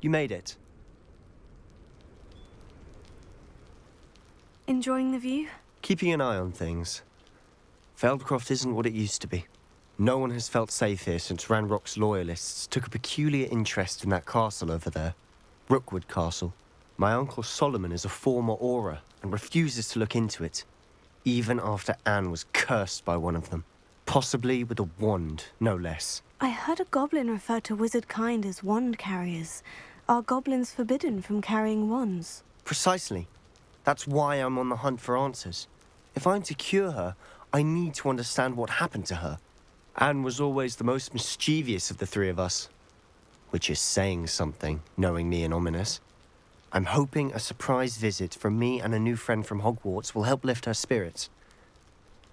You made it. Enjoying the view? Keeping an eye on things. Feldcroft isn't what it used to be. No one has felt safe here since Ranrock's loyalists took a peculiar interest in that castle over there. Rookwood Castle. My uncle Solomon is a former Auror and refuses to look into it, even after Anne was cursed by one of them. Possibly with a wand, no less. I heard a goblin refer to wizard kind as wand carriers. Are goblins forbidden from carrying wands? Precisely. That's why I'm on the hunt for answers. If I'm to cure her, I need to understand what happened to her. Anne was always the most mischievous of the three of us. Which is saying something, knowing me and Ominous. I'm hoping a surprise visit from me and a new friend from Hogwarts will help lift her spirits.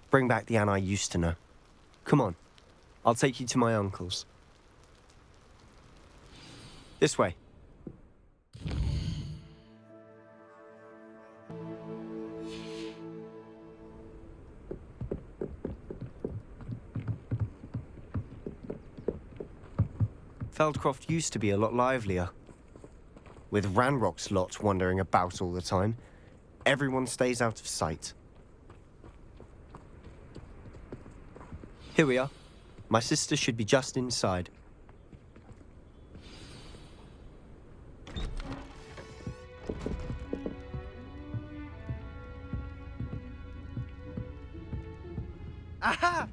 Bring back the Anne I used to know. Come on, I'll take you to my uncle's. This way. Feldcroft used to be a lot livelier. With Ranrock's lot wandering about all the time, everyone stays out of sight. Here we are. My sister should be just inside. Aha!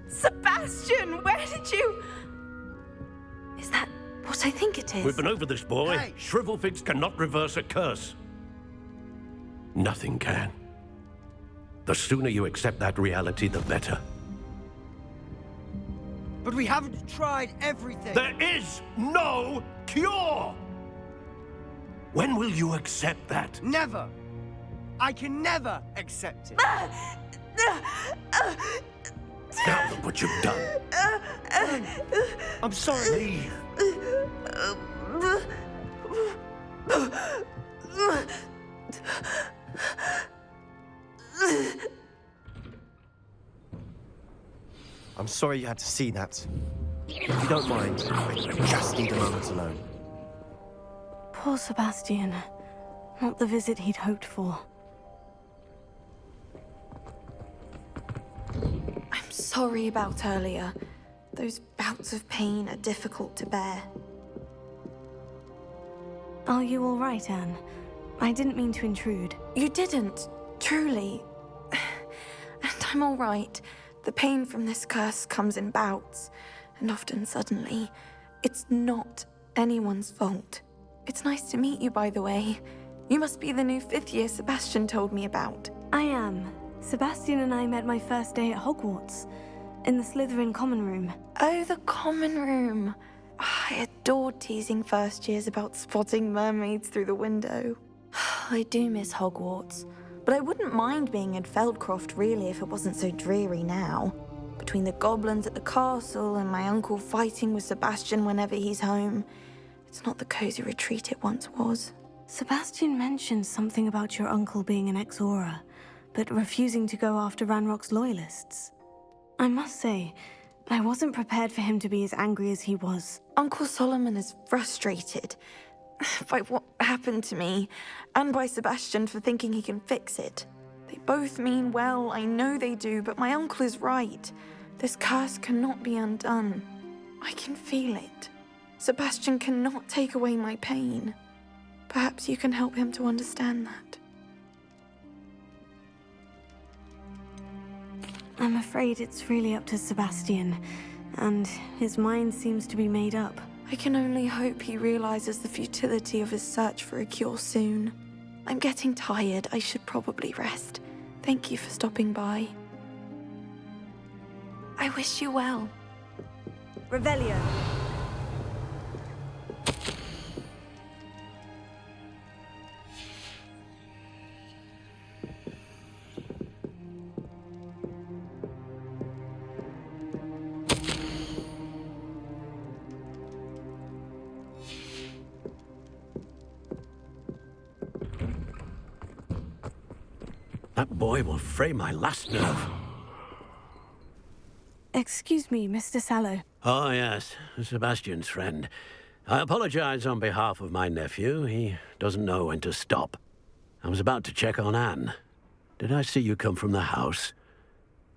Sebastian, where did you... Is that what I think it is? We've been over this, boy. Hey. Shrivelfix cannot reverse a curse. Nothing can. The sooner you accept that reality, the better. But we haven't tried everything. There is no cure! When will you accept that? Never. I can never accept it. Now look what you've done. I'm sorry. Leave. I'm sorry you had to see that. If you don't mind, I just need a moment alone. Poor Sebastian. Not the visit he'd hoped for. I'm sorry about earlier. Those bouts of pain are difficult to bear. Are you all right, Anne? I didn't mean to intrude. You didn't, truly. And I'm all right. The pain from this curse comes in bouts, and often suddenly. It's not anyone's fault. It's nice to meet you, by the way. You must be the new 5th year Sebastian told me about. I am. Sebastian and I met my first day at Hogwarts, in the Slytherin common room. Oh, the common room. I adored teasing first years about spotting mermaids through the window. I do miss Hogwarts, but I wouldn't mind being in Feldcroft really if it wasn't so dreary now. Between the goblins at the castle and my uncle fighting with Sebastian whenever he's home, it's not the cozy retreat it once was. Sebastian mentioned something about your uncle being an ex-Auror, but refusing to go after Ranrock's loyalists. I must say, I wasn't prepared for him to be as angry as he was. Uncle Solomon is frustrated by what happened to me, and by Sebastian for thinking he can fix it. They both mean well, I know they do, but my uncle is right. This curse cannot be undone. I can feel it. Sebastian cannot take away my pain. Perhaps you can help him to understand that. I'm afraid it's really up to Sebastian, and his mind seems to be made up. I can only hope he realizes the futility of his search for a cure soon. I'm getting tired. I should probably rest. Thank you for stopping by. I wish you well. Revelio. That boy will fray my last nerve. Excuse me, Mr. Sallow. Oh, yes, Sebastian's friend. I apologize on behalf of my nephew. He doesn't know when to stop. I was about to check on Anne. Did I see you come from the house?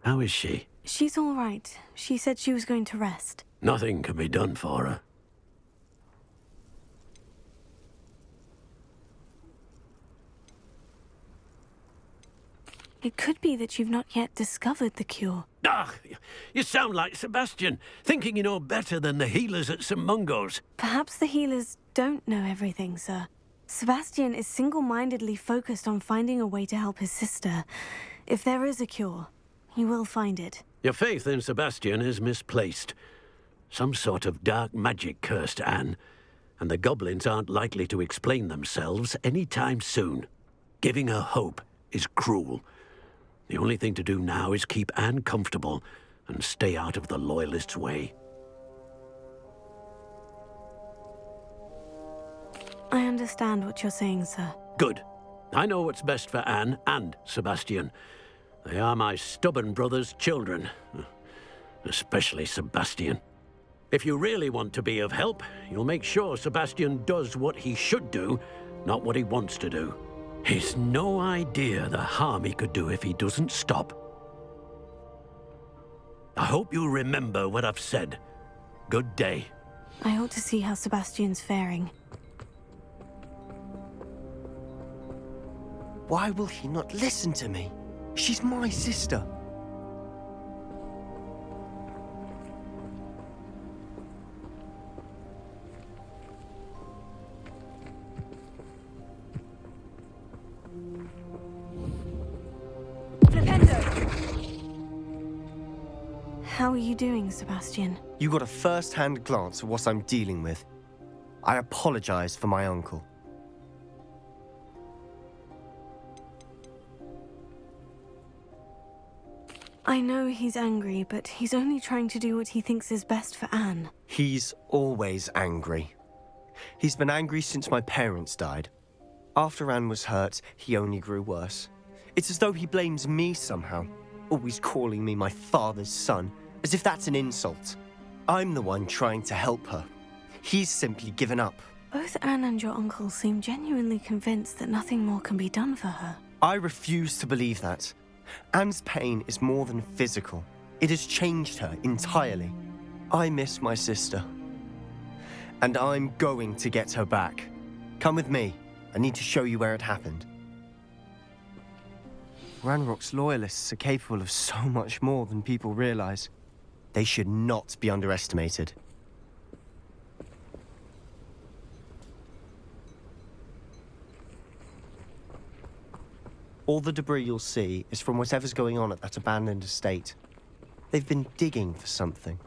How is she? She's all right. She said she was going to rest. Nothing can be done for her. It could be that you've not yet discovered the cure. Ah, you sound like Sebastian, thinking you know better than the healers at St. Mungo's. Perhaps the healers don't know everything, sir. Sebastian is single-mindedly focused on finding a way to help his sister. If there is a cure, he will find it. Your faith in Sebastian is misplaced. Some sort of dark magic cursed Anne, and the goblins aren't likely to explain themselves anytime soon. Giving her hope is cruel. The only thing to do now is keep Anne comfortable and stay out of the Loyalists' way. I understand what you're saying, sir. Good. I know what's best for Anne and Sebastian. They are my stubborn brother's children. Especially Sebastian. If you really want to be of help, you'll make sure Sebastian does what he should do, not what he wants to do. He's no idea the harm he could do if he doesn't stop. I hope you'll remember what I've said. Good day. I ought to see how Sebastian's faring. Why will he not listen to me? She's my sister. How are you doing, Sebastian? You got a first-hand glance at what I'm dealing with. I apologize for my uncle. I know he's angry, but he's only trying to do what he thinks is best for Anne. He's always angry. He's been angry since my parents died. After Anne was hurt, he only grew worse. It's as though he blames me somehow, always calling me my father's son, as if that's an insult. I'm the one trying to help her. He's simply given up. Both Anne and your uncle seem genuinely convinced that nothing more can be done for her. I refuse to believe that. Anne's pain is more than physical. It has changed her entirely. I miss my sister. And I'm going to get her back. Come with me. I need to show you where it happened. Ranrock's loyalists are capable of so much more than people realize. They should not be underestimated. All the debris you'll see is from whatever's going on at that abandoned estate. They've been digging for something.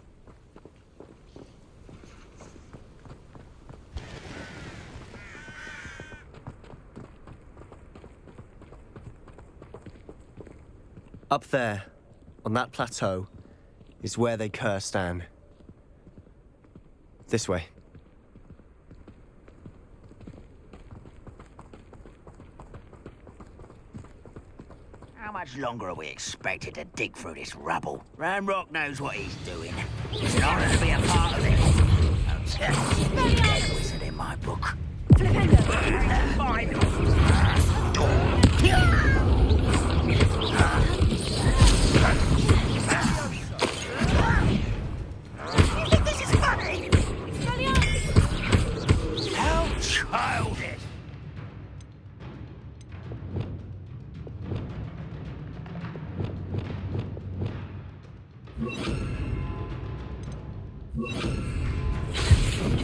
Up there, on that plateau, is where they cursed Anne. This way. How much longer are we expected to dig through this rubble? Ranrock knows what he's doing. It's an honor to be a part of it. Get a wizard in my book. You think this is funny? How childish!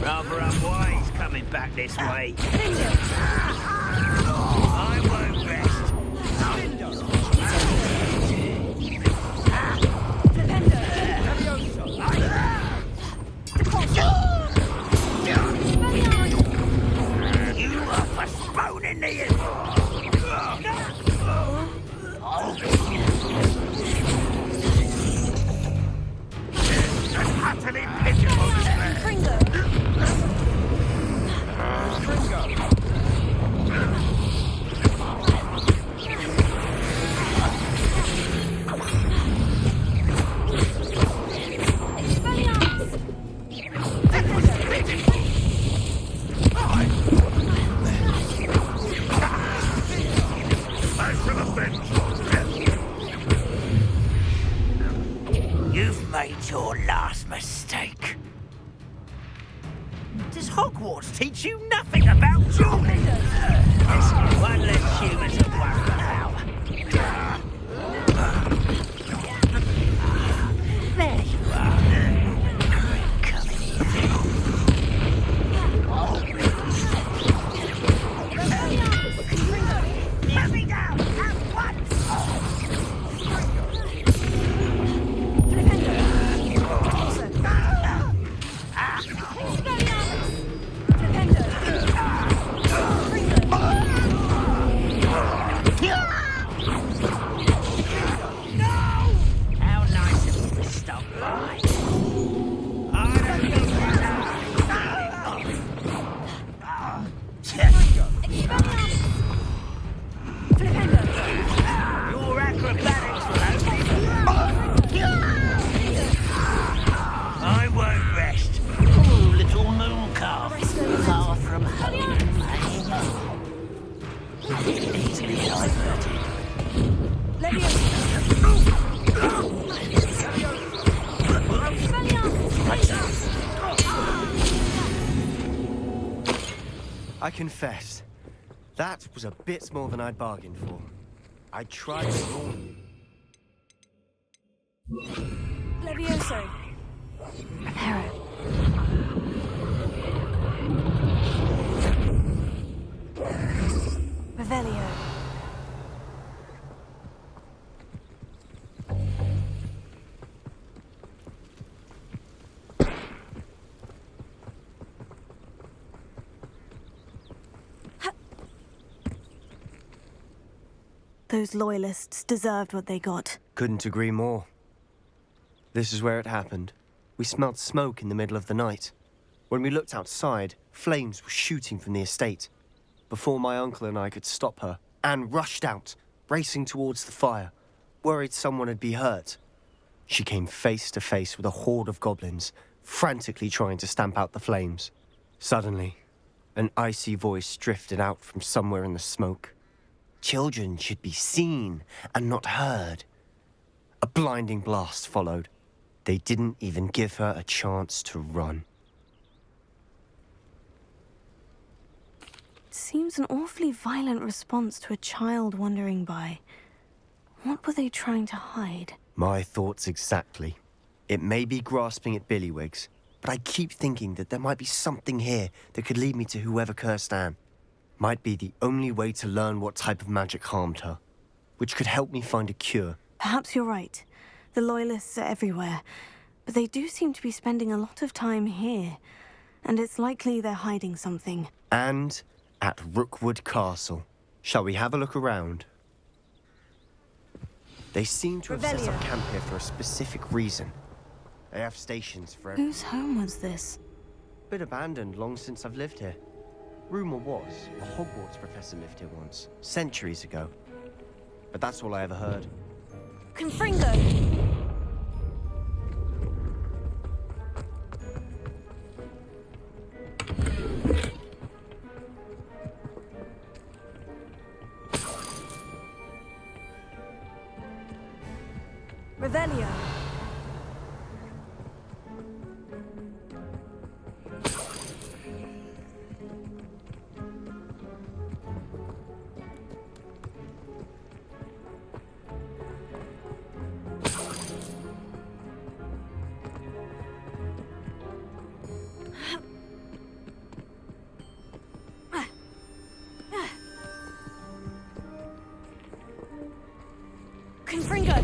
Rather unwise coming back this way. I won't rest. You are postponing the utterly pitiful despair. You've made your last mistake. Does Hogwarts teach you nothing about dueling? One less human to worry about. There you are. Come here. Let me down at once! How nice of you to stop by. I don't think your acrobatics will I won't rest. Oh, little moon calf. Far from home, easily diverted. I confess, that was a bit more than I'd bargained for. I tried to warn you. Levioso. Hera. Revelio. Those loyalists deserved what they got. Couldn't agree more. This is where it happened. We smelled smoke in the middle of the night. When we looked outside, flames were shooting from the estate. Before my uncle and I could stop her, Anne rushed out, racing towards the fire, worried someone had been hurt. She came face to face with a horde of goblins, frantically trying to stamp out the flames. Suddenly, an icy voice drifted out from somewhere in the smoke. Children should be seen and not heard. A blinding blast followed. They didn't even give her a chance to run. It seems an awfully violent response to a child wandering by. What were they trying to hide? My thoughts exactly. It may be grasping at Billywigs, but I keep thinking that there might be something here that could lead me to whoever cursed Anne. Might be the only way to learn what type of magic harmed her, which could help me find a cure. Perhaps you're right. The Loyalists are everywhere, but they do seem to be spending a lot of time here, and it's likely they're hiding something. And at Rookwood Castle. Shall we have a look around? They seem to have set up camp here for a specific reason. They have stations for every... Whose home was this? Been abandoned long since I've lived here. Rumor was a Hogwarts professor lived here once, centuries ago. But that's all I ever heard. Confringo! Revelio. Confringo.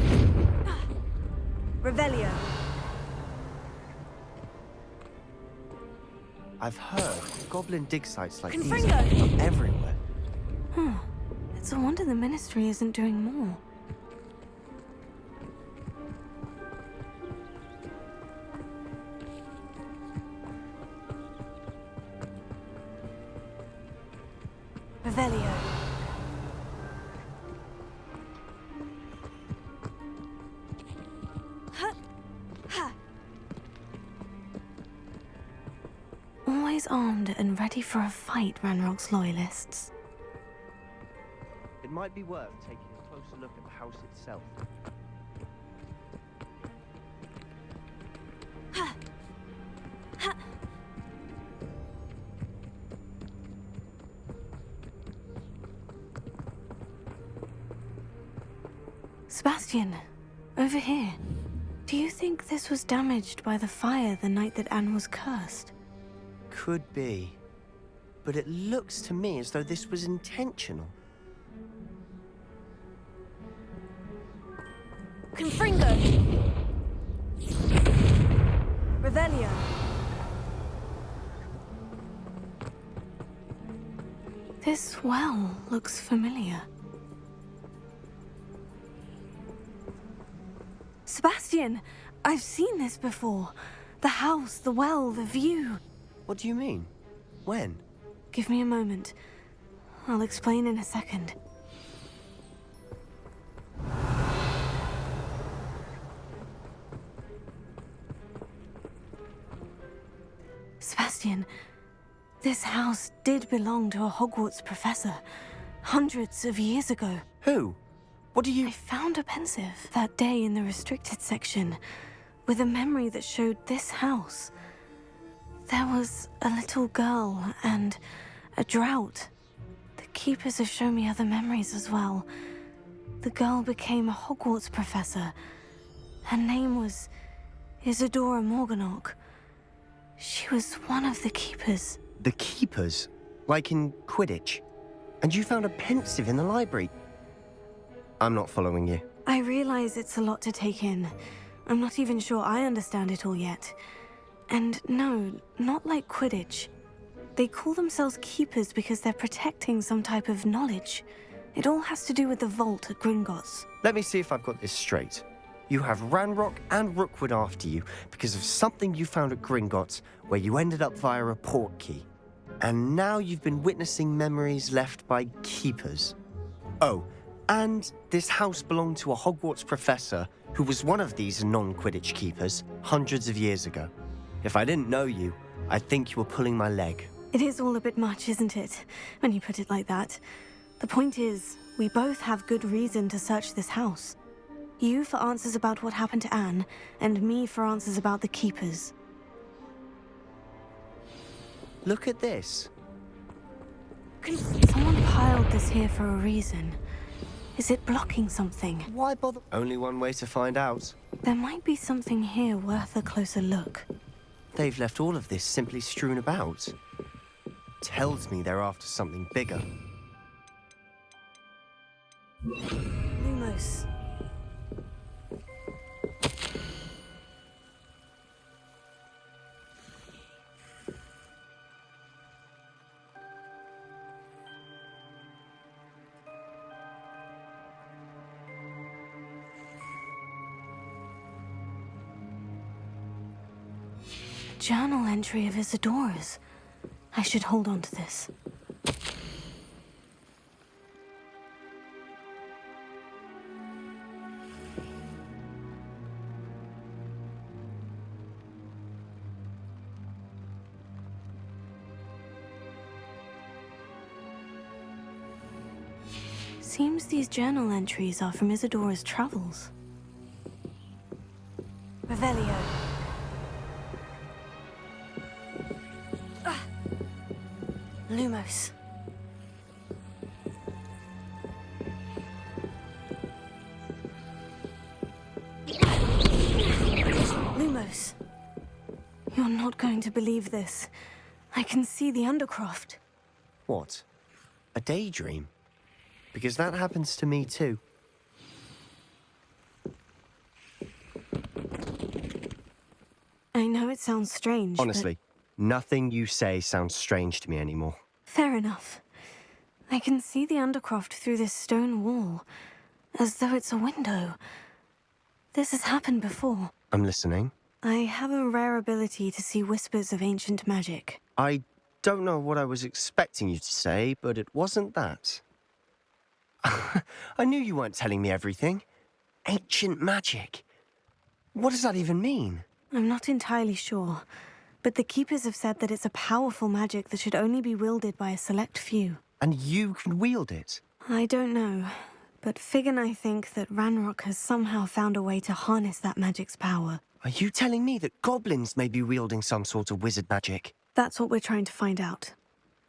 Revelio. I've heard goblin dig sites like Confringo. these are everywhere. It's a wonder the Ministry isn't doing more. Revelio. Always armed and ready for a fight, Ranrock's Loyalists. It might be worth taking a closer look at the house itself. Sebastian, over here. Do you think this was damaged by the fire the night that Anne was cursed? Could be. But it looks to me as though this was intentional. Confringo! Revelio! This well looks familiar. Sebastian, I've seen this before. The house, the well, the view. What do you mean? When? Give me a moment. I'll explain in a second. Sebastian, this house did belong to a Hogwarts professor, hundreds of years ago. Who? What do you... I found a pensive that day in the restricted section, with a memory that showed this house. There was a little girl and a drought. The keepers have shown me other memories as well. The girl became a Hogwarts professor. Her name was Isadora Morganach. She was one of the keepers. The keepers? Like in Quidditch? And you found a pensive in the library? I'm not following you. I realize it's a lot to take in. I'm not even sure I understand it all yet. And no, not like Quidditch. They call themselves keepers because they're protecting some type of knowledge. It all has to do with the vault at Gringotts. Let me see if I've got this straight. You have Ranrock and Rookwood after you because of something you found at Gringotts where you ended up via a portkey. And now you've been witnessing memories left by keepers. Oh, and this house belonged to a Hogwarts professor who was one of these non-Quidditch keepers hundreds of years ago. If I didn't know you, I'd think you were pulling my leg. It is all a bit much, isn't it, when you put it like that? The point is, we both have good reason to search this house. You for answers about what happened to Anne, and me for answers about the keepers. Look at this. Someone piled this here for a reason. Is it blocking something? Why bother? Only one way to find out. There might be something here worth a closer look. They've left all of this simply strewn about. Tells me they're after something bigger. Lumos. Journal entry of Isadora's. I should hold on to this. Seems these journal entries are from Isadora's travels. Revelio. Lumos. Lumos. You're not going to believe this. I can see the Undercroft. What? A daydream? Because that happens to me too. I know it sounds strange, but Honestly, nothing you say sounds strange to me anymore. fair enough. I can see the Undercroft through this stone wall, as though it's a window. This has happened before. I'm listening. I have a rare ability to see whispers of ancient magic. I don't know what I was expecting you to say, but it wasn't that. I knew you weren't telling me everything. Ancient magic. What does that even mean? I'm not entirely sure, but the Keepers have said that it's a powerful magic that should only be wielded by a select few. And you can wield it? I don't know, but Fig and I think that Ranrock has somehow found a way to harness that magic's power. Are you telling me that goblins may be wielding some sort of wizard magic? That's what we're trying to find out.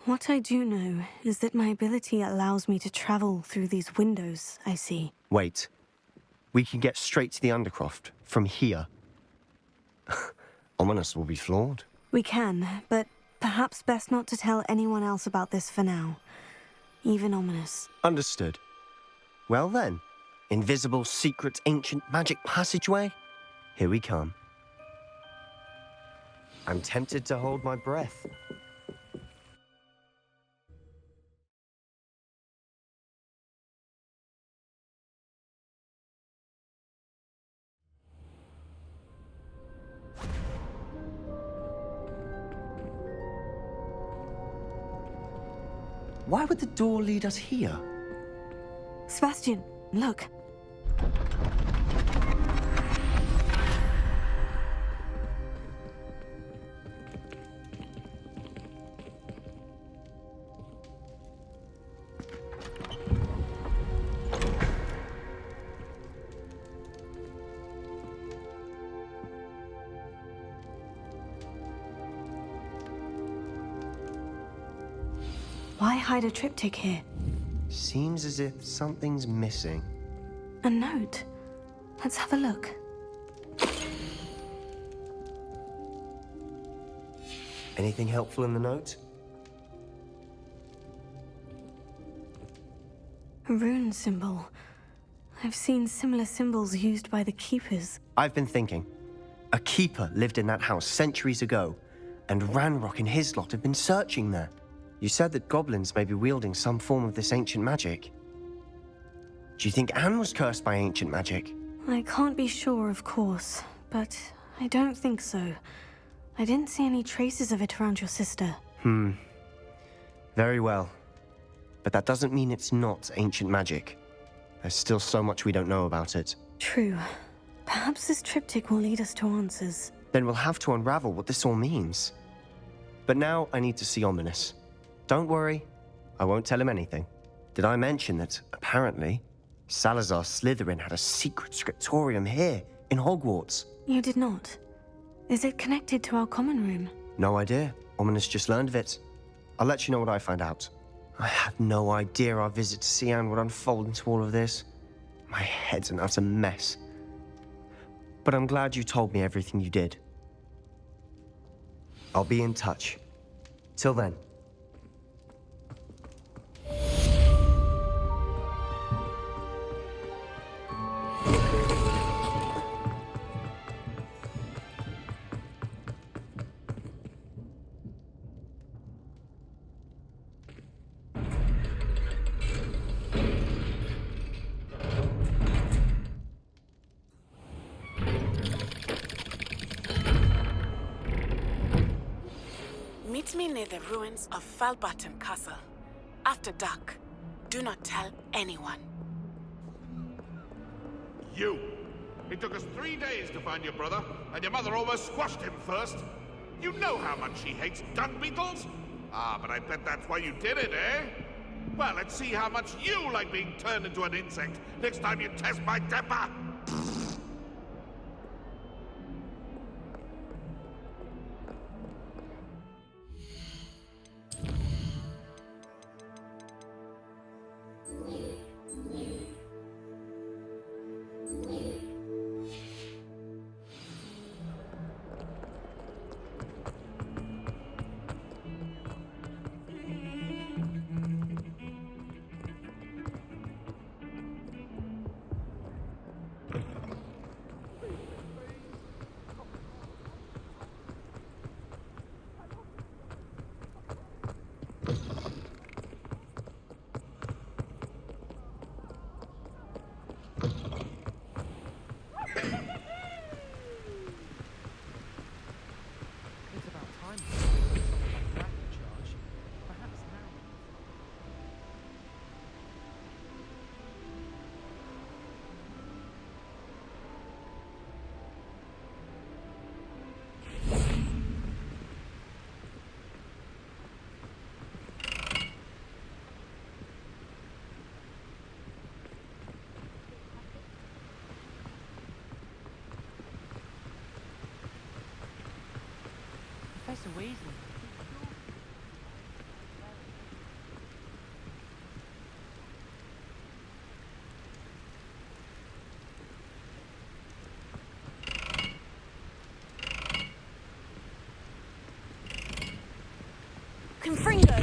What I do know is that my ability allows me to travel through these windows I see. Wait. We can get straight to the Undercroft from here. Ominous will be floored. We can, but perhaps best not to tell anyone else about this for now. Even Ominous. Understood. Well then, invisible, secret, ancient magic passageway? Here we come. I'm tempted to hold my breath. Why would the door lead us here? Sebastian, look. Why hide a triptych here? Seems as if something's missing. A note. Let's have a look. Anything helpful in the note? A rune symbol. I've seen similar symbols used by the Keepers. I've been thinking. A keeper lived in that house centuries ago, and Ranrock and his lot have been searching there. You said that goblins may be wielding some form of this ancient magic. Do you think Anne was cursed by ancient magic? I can't be sure, of course, but I don't think so. I didn't see any traces of it around your sister. Very well. But that doesn't mean it's not ancient magic. There's still so much we don't know about it. True. Perhaps this triptych will lead us to answers. Then we'll have to unravel what this all means. But now I need to see Ominous. Don't worry, I won't tell him anything. Did I mention that, apparently, Salazar Slytherin had a secret scriptorium here, in Hogwarts? You did not. Is it connected to our common room? No idea. Ominous just learned of it. I'll let you know what I find out. I had no idea our visit to Sian would unfold into all of this. My head's an utter mess. But I'm glad you told me everything you did. I'll be in touch. Till then. Meet me near the ruins of Falbaton Castle. After dark. Do not tell anyone. You! It took us 3 days to find your brother, and your mother almost squashed him first. You know how much she hates dung beetles? Ah, but I bet that's why you did it, eh? Well, let's see how much you like being turned into an insect next time you test my temper! Professor Weasley. Confringo!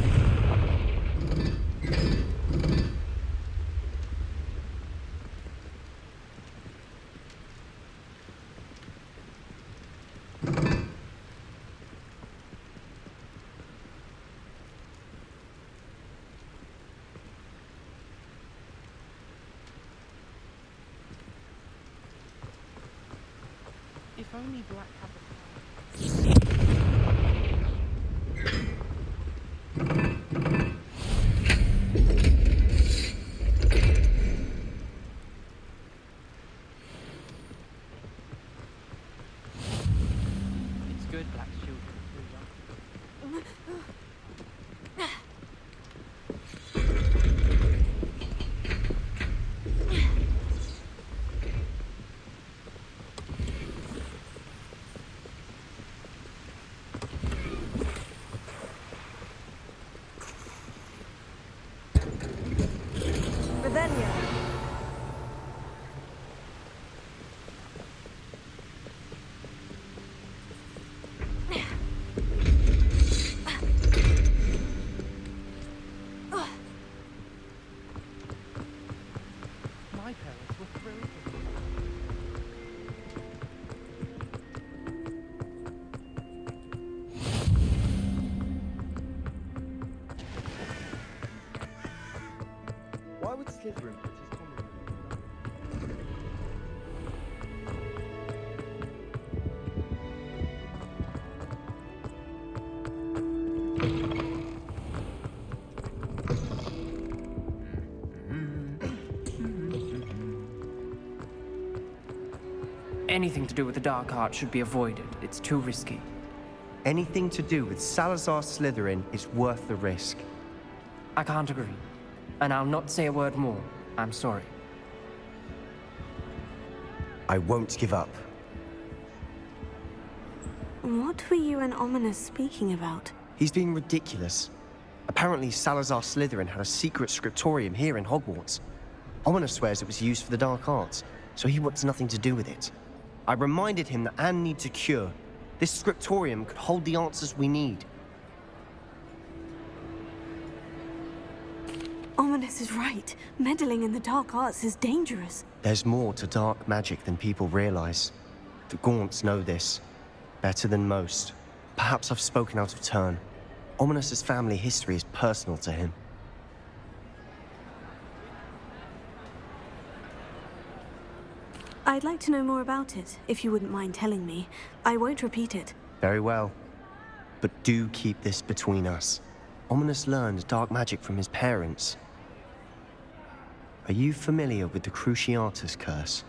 If only Black had the It's good Black's children are free, Revelio! My parents were thrilled with me. Why would Slytherin put his common room? Anything to do with the dark art should be avoided. It's too risky. Anything to do with Salazar Slytherin is worth the risk. I can't agree. And I'll not say a word more. I'm sorry. I won't give up. What were you and Ominous speaking about? He's being ridiculous. Apparently, Salazar Slytherin had a secret scriptorium here in Hogwarts. Ominous swears it was used for the dark arts, so he wants nothing to do with it. I reminded him that Anne needs a cure. This scriptorium could hold the answers we need. Ominous is right. Meddling in the dark arts is dangerous. There's more to dark magic than people realize. The Gaunts know this. Better than most. Perhaps I've spoken out of turn. Ominous's family history is personal to him. I'd like to know more about it, if you wouldn't mind telling me. I won't repeat it. Very well. But do keep this between us. Ominous learned dark magic from his parents. Are you familiar with the Cruciatus Curse?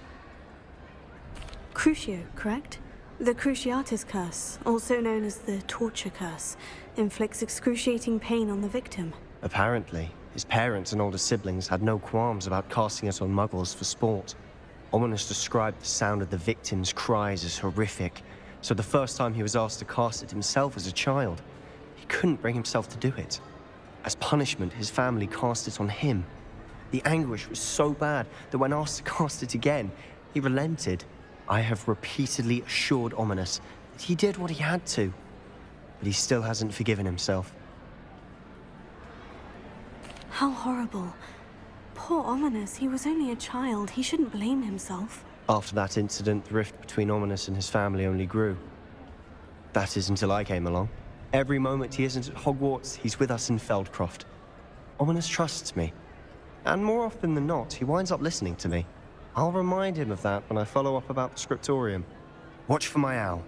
Crucio, correct? The Cruciatus Curse, also known as the Torture Curse, inflicts excruciating pain on the victim. Apparently, his parents and older siblings had no qualms about casting it on muggles for sport. Ominous described the sound of the victim's cries as horrific, so the first time he was asked to cast it himself as a child, he couldn't bring himself to do it. As punishment, his family cast it on him. The anguish was so bad that when asked to cast it again, he relented. I have repeatedly assured Ominous that he did what he had to, but he still hasn't forgiven himself. How horrible. Poor Ominous, he was only a child. He shouldn't blame himself. After that incident, the rift between Ominous and his family only grew. That is until I came along. Every moment he isn't at Hogwarts, he's with us in Feldcroft. Ominous trusts me. And more often than not, he winds up listening to me. I'll remind him of that when I follow up about the scriptorium. Watch for my owl.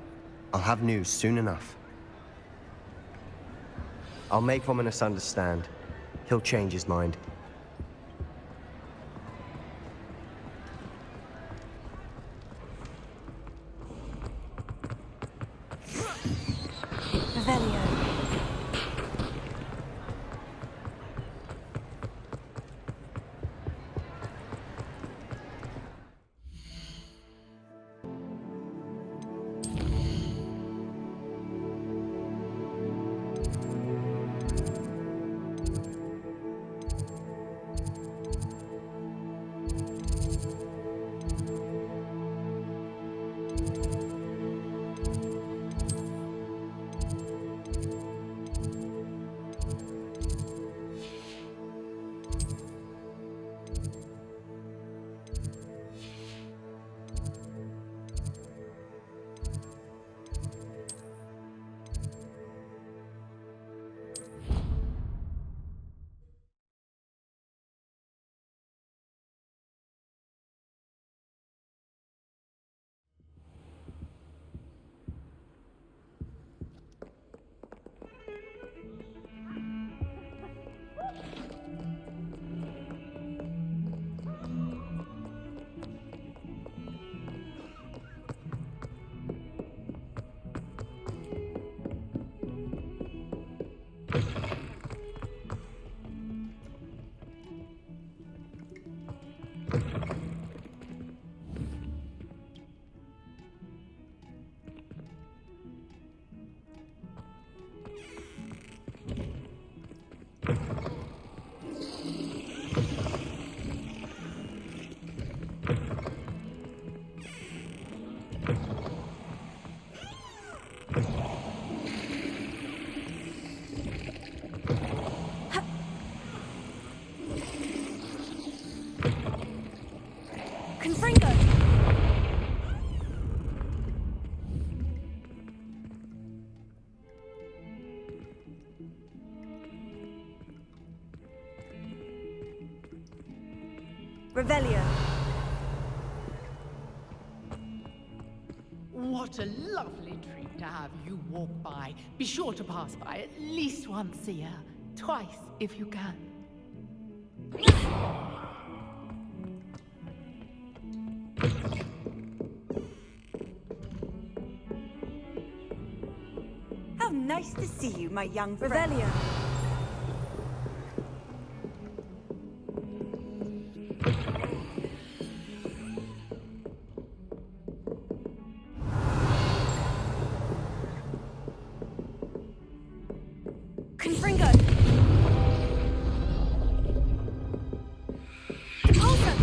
I'll have news soon enough. I'll make Ominous understand. He'll change his mind. Revelio. What a lovely treat to have you walk by. Be sure to pass by at least once a year. Twice, if you can. How nice to see you, my young friend. Revelio. Confringo! Repulsor!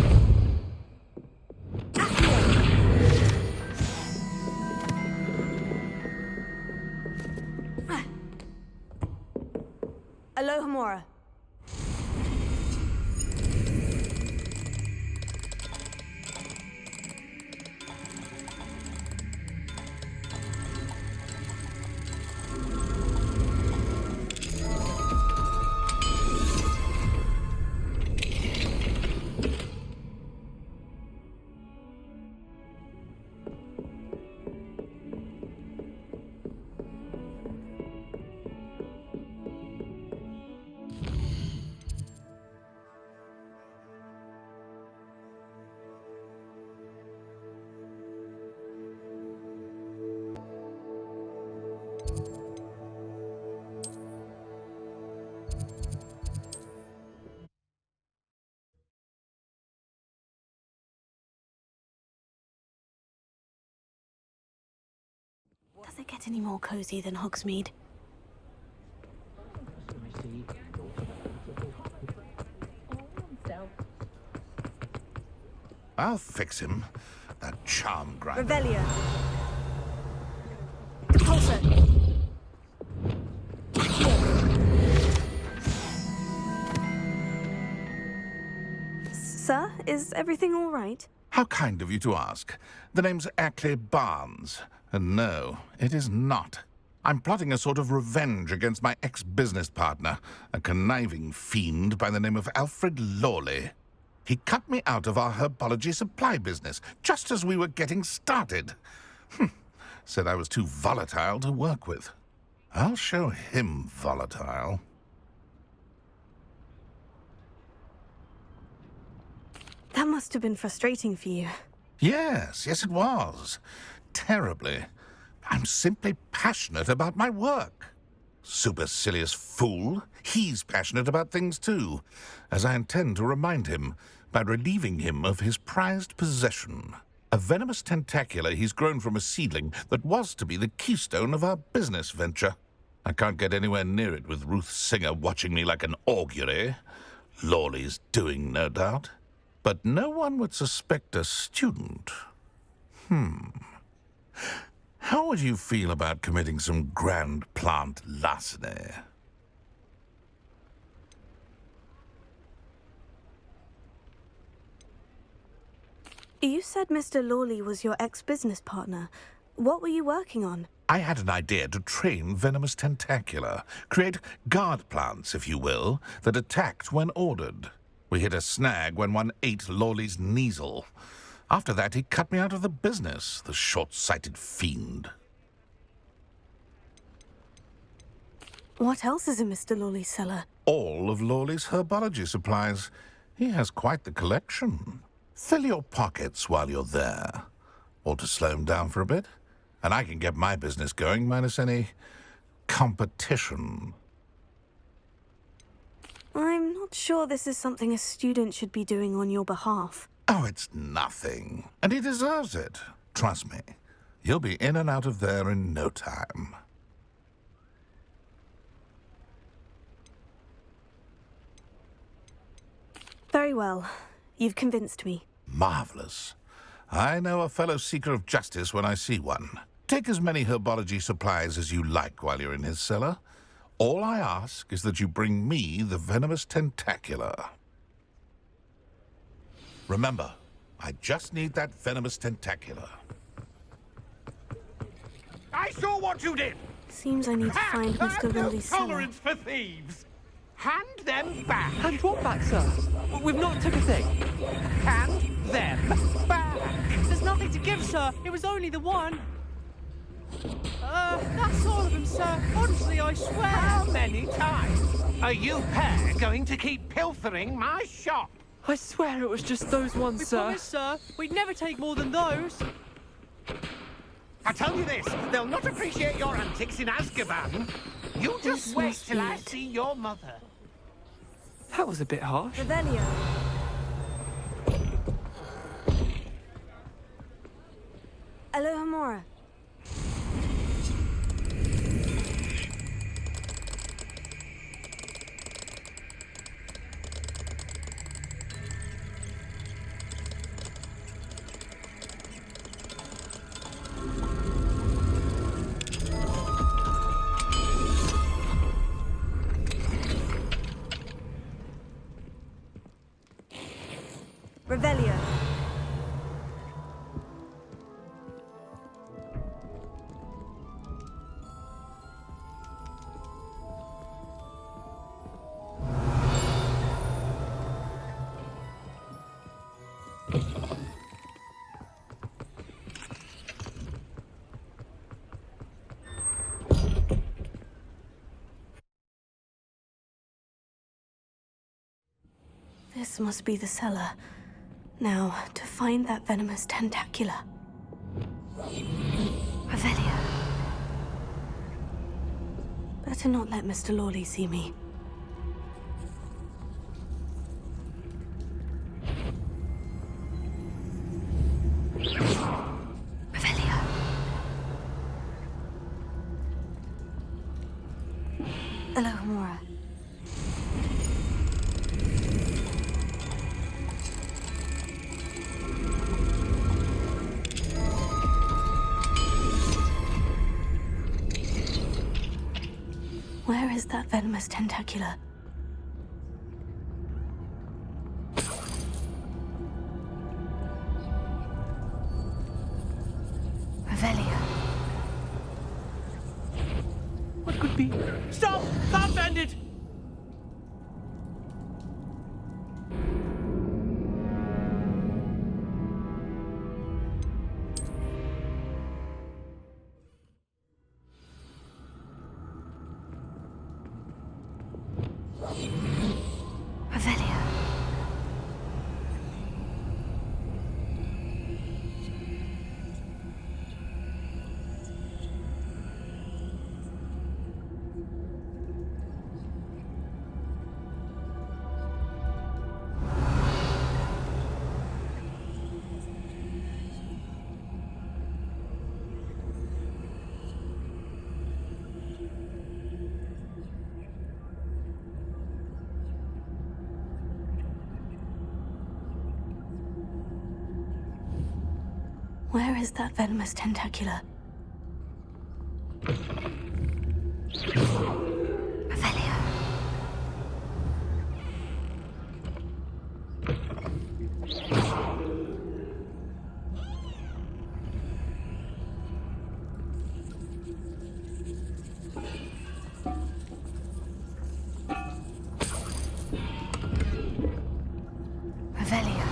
Alohomora. Does it get any more cozy than Hogsmeade? I'll fix him. That charm grinder. Revelio. Repulsor. Sir, is everything all right? How kind of you to ask. The name's Ackley Barnes. And no, it is not. I'm plotting a sort of revenge against my ex-business partner, a conniving fiend by the name of Alfred Lawley. He cut me out of our herbology supply business just as we were getting started. Said I was too volatile to work with. I'll show him volatile. That must have been frustrating for you. Yes, it was. Terribly. I'm simply passionate about my work. Supercilious fool. He's passionate about things too, as I intend to remind him by relieving him of his prized possession. A venomous tentacula he's grown from a seedling that was to be the keystone of our business venture. I can't get anywhere near it with Ruth Singer watching me like an augury. Lawley's doing, no doubt. But no one would suspect a student. How would you feel about committing some grand plant larceny? You said Mr. Lawley was your ex-business partner. What were you working on? I had an idea to train venomous tentacula, create guard plants, if you will, that attacked when ordered. We hit a snag when one ate Lawley's Kneasel. After that, he cut me out of the business, the short-sighted fiend. What else is in Mr. Lawley's cellar? All of Lawley's herbology supplies. He has quite the collection. Fill your pockets while you're there. Or to slow him down for a bit. And I can get my business going minus any competition. I'm not sure this is something a student should be doing on your behalf. Oh, it's nothing. And he deserves it. Trust me. You'll be in and out of there in no time. Very well. You've convinced me. Marvelous. I know a fellow seeker of justice when I see one. Take as many herbology supplies as you like while you're in his cellar. All I ask is that you bring me the venomous tentacula. Remember, I just need that venomous tentacula. I saw what you did! Seems I need to find Mr. Lawley's cellar. Tolerance for thieves! Hand them back! Hand what back, sir? We've not took a thing. Hand them back! There's nothing to give, sir. It was only the one. That's all of them, sir. Honestly, I swear. How many times are you pair going to keep pilfering my shop? I swear it was just those ones, sir. Promise, sir. We'd never take more than those. I tell you this, they'll not appreciate your antics in Azkaban. You just This wait was till I weird. see your mother. That was a bit harsh. Revelio. Alohomora. Revelio. This must be the cellar. Now, to find that venomous tentacula. Revelio. Better not let Mr. Lawley see me. Revelio. Alohomora. Where is that venomous tentacula? Revelio. What could be? Stop! Confounded! Revelio. Where is that venomous tentacula? Revelio. Revelio.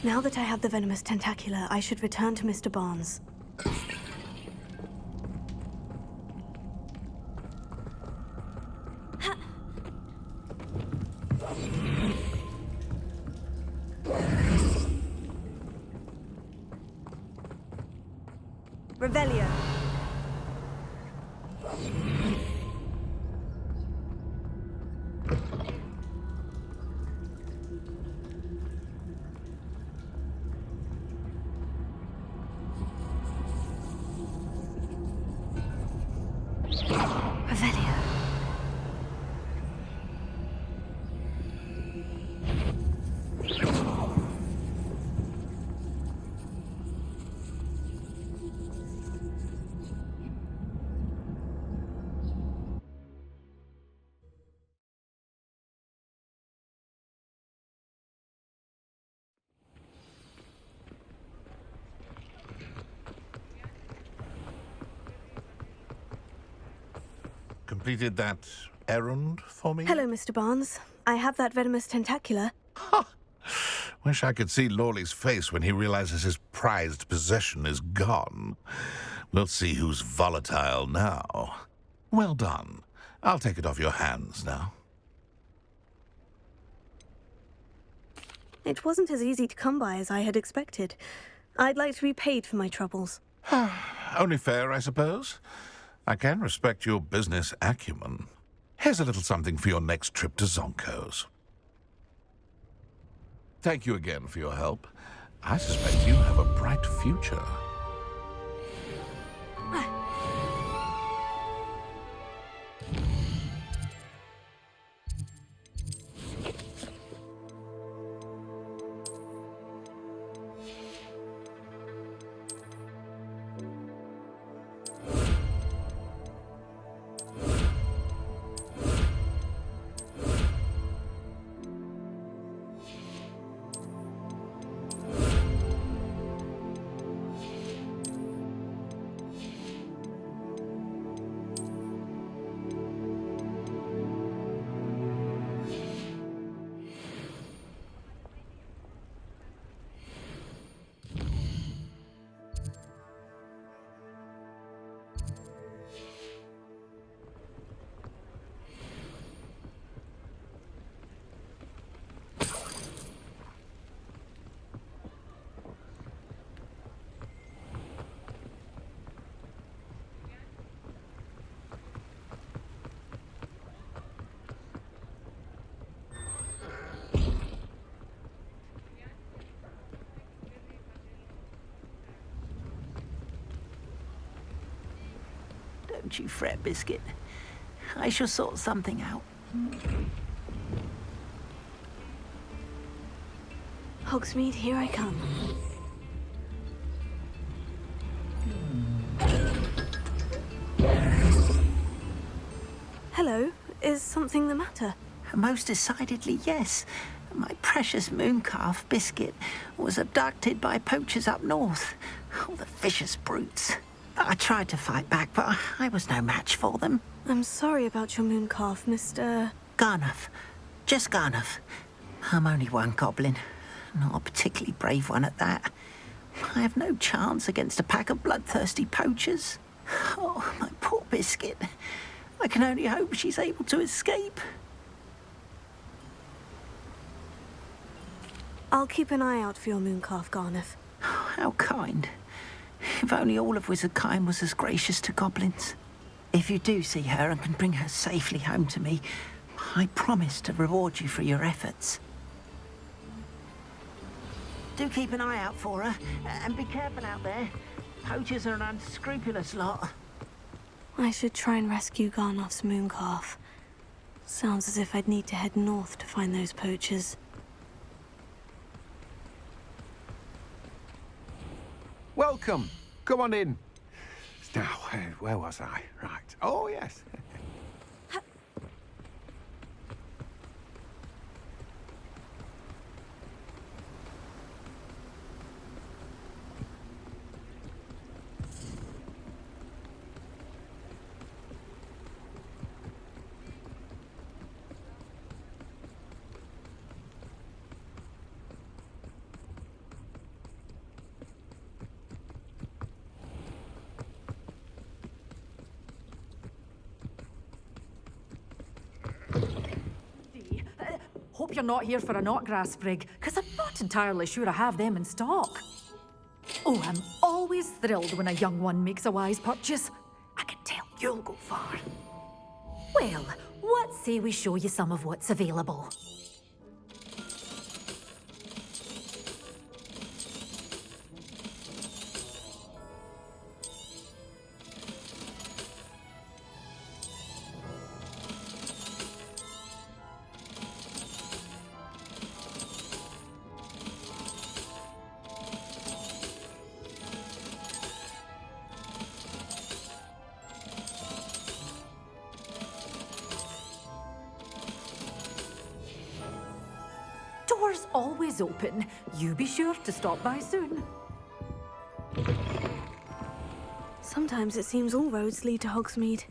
Now that I have the venomous tentacula, I should return to Mr. Barnes. Revelio. Revelio. Completed that errand for me? Hello, Mr. Barnes. I have that venomous tentacula. Wish I could see Lawley's face when he realizes his prized possession is gone. We'll see who's volatile now. Well done. I'll take it off your hands now. It wasn't as easy to come by as I had expected. I'd like to be paid for my troubles. Only fair, I suppose. I can respect your business acumen. Here's a little something for your next trip to Zonko's. Thank you again for your help. I suspect you have a bright future. Don't you fret, Biscuit. I shall sort something out. Hogsmeade, here I come. Hello, is something the matter? Most decidedly, yes. My precious mooncalf, Biscuit, was abducted by poachers up north. Oh, the vicious brutes. I tried to fight back, but I was no match for them. I'm sorry about your mooncalf, Mr. Garnuff. Just Garnuff. I'm only one goblin. Not a particularly brave one at that. I have no chance against a pack of bloodthirsty poachers. Oh, my poor Biscuit. I can only hope she's able to escape. I'll keep an eye out for your mooncalf, Garnuff. Oh, how kind. If only all of Wizardkind was as gracious to goblins. If you do see her and can bring her safely home to me, I promise to reward you for your efforts. Do keep an eye out for her, and be careful out there. Poachers are an unscrupulous lot. I should try and rescue Garnoff's mooncalf. Sounds as if I'd need to head north to find those poachers. Welcome. Come on in. Now, where was I? Right. Oh, yes. you're not here for a knotgrass sprig, because I'm not entirely sure I have them in stock. Oh, I'm always thrilled when a young one makes a wise purchase. I can tell you'll go far. Well, what say we show you some of what's available? Doors always open. You be sure to stop by soon. Sometimes it seems all roads lead to Hogsmeade.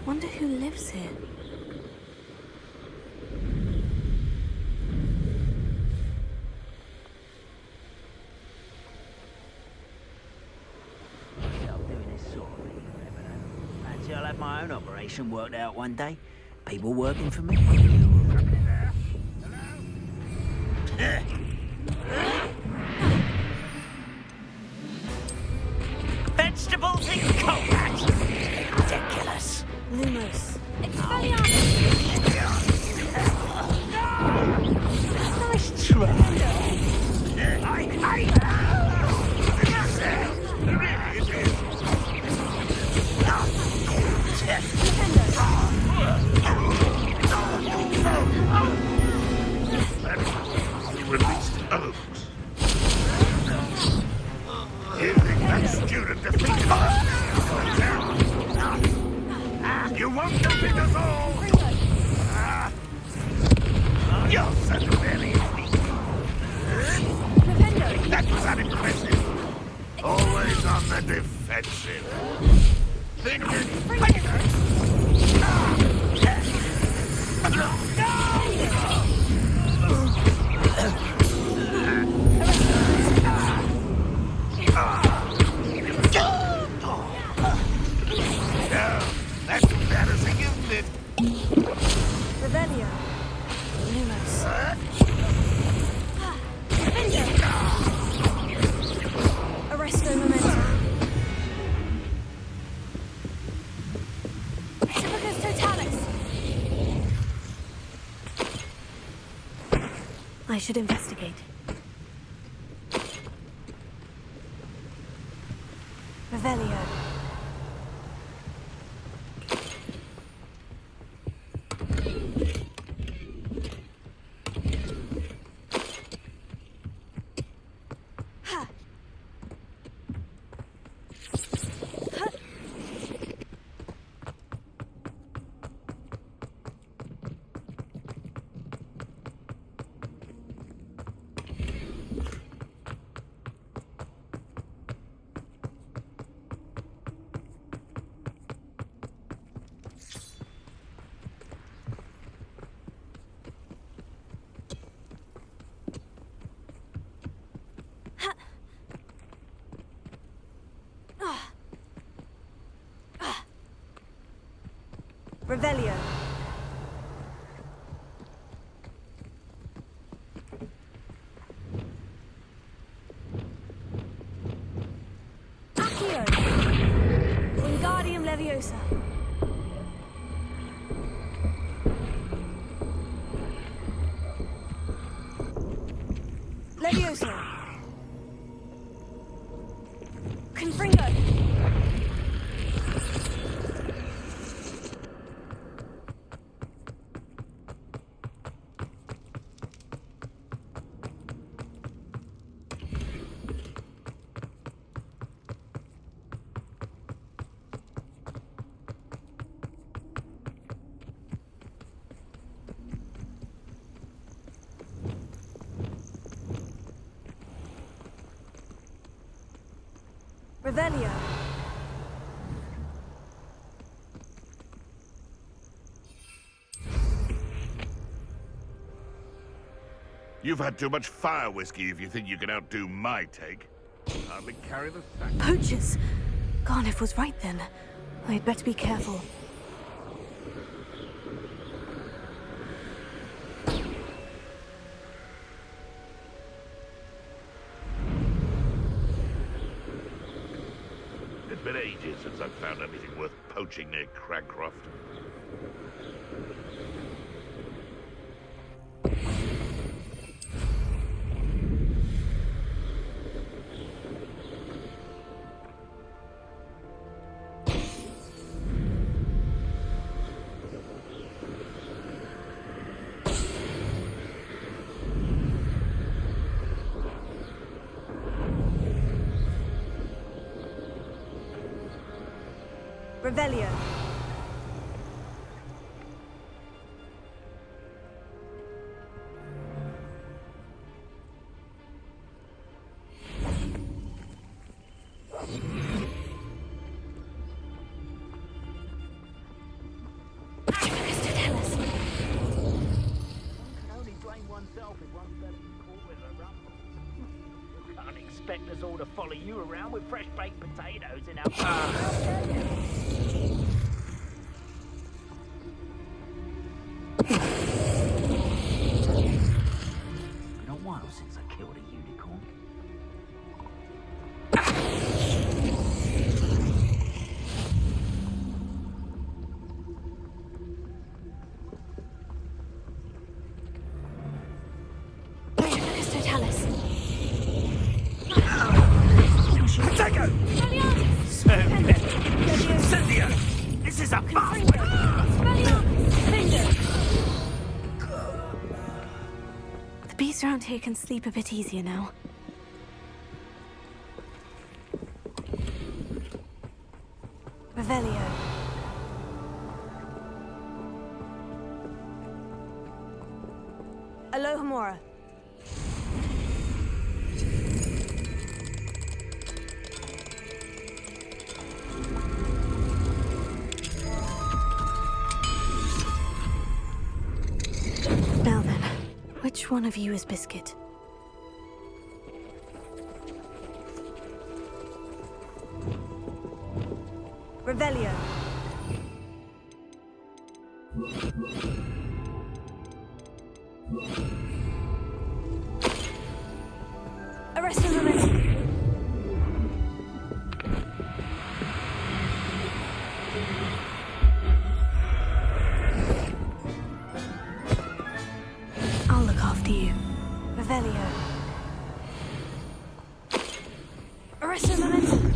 Wonder who lives here. Stop doing this sort of thing, you never know. Fancy I'll have my own operation worked out one day. People working for me. Vegetables in combat! Ridiculous. Lumos. Nice try. Released oaks. You think that student defeated us? You won't defeat us all! You're severely weak. That was unimpressive. Always on the defensive. That's embarrassing, isn't it? Revelio. Lumos. Arresto Momentum. Typicus Totalis. I should investigate. Revelio. Revelio. Accio. Wingardium Leviosa. Leviosa. Confringo. Revelio. You've had too much fire whiskey if you think you can outdo my take. Hardly carry the sack. Poachers! Garniff was right then. I'd better be careful. It's been ages since I've found anything worth poaching near Cragcroft. Revelio. Expect us all to follow you around with fresh baked potatoes in our Been a while since I killed a unicorn. This is a The beasts around here can sleep a bit easier now. Revelio. Alohomora. Now then, which one of you is Biscuit? Revelio. Arrest the momentum. I'll look after you. Revelio. Arrest the momentum.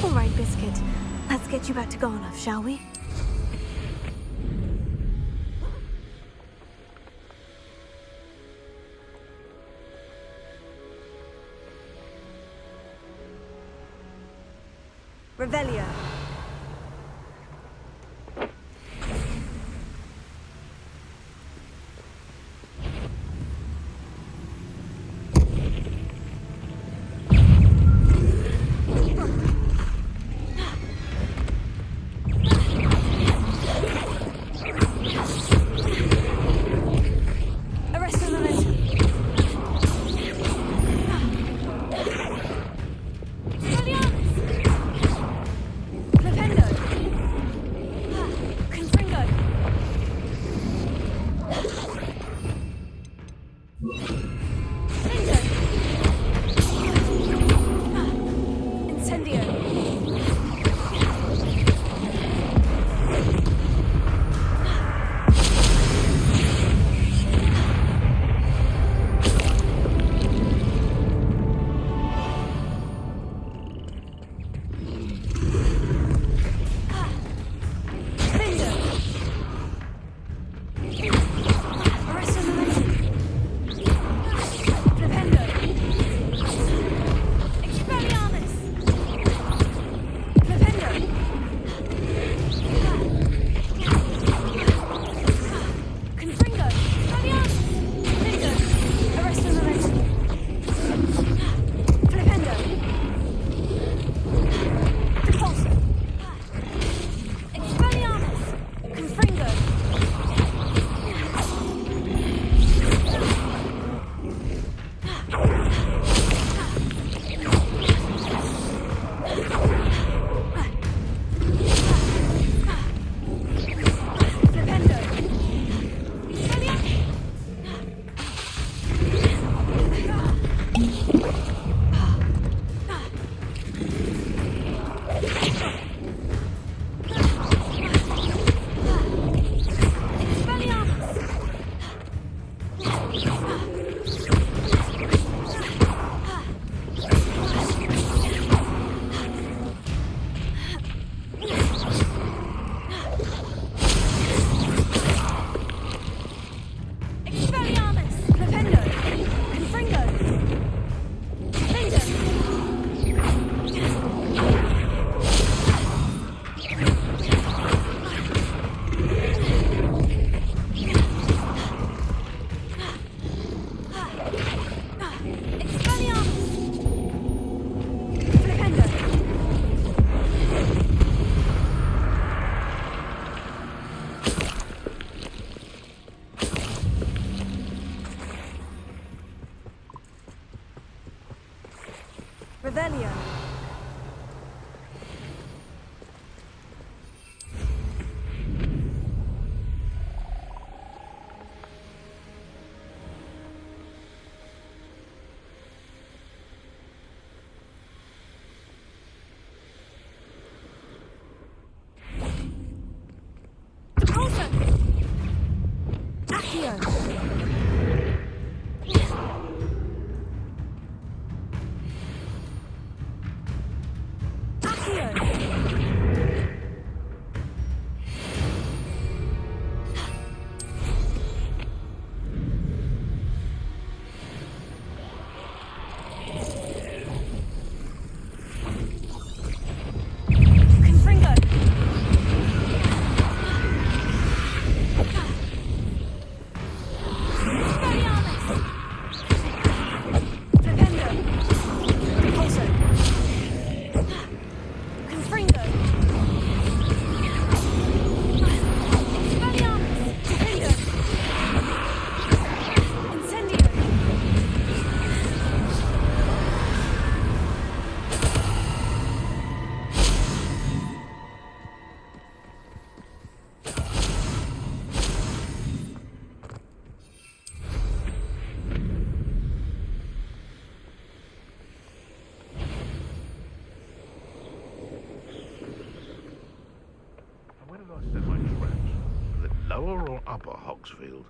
All right, Biscuit. Let's get you back to Garnoff, shall we? Revelio. Arrest the momentum. Revelio. Where did I set my traps? Was it lower or upper Hogsfield?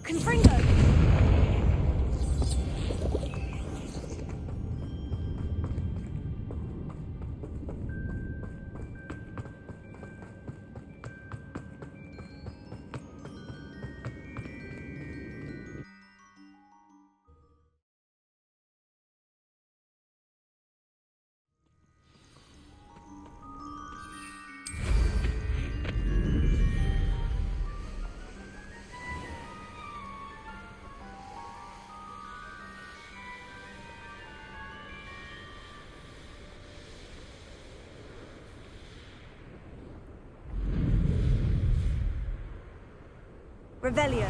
Confringo! Revelio.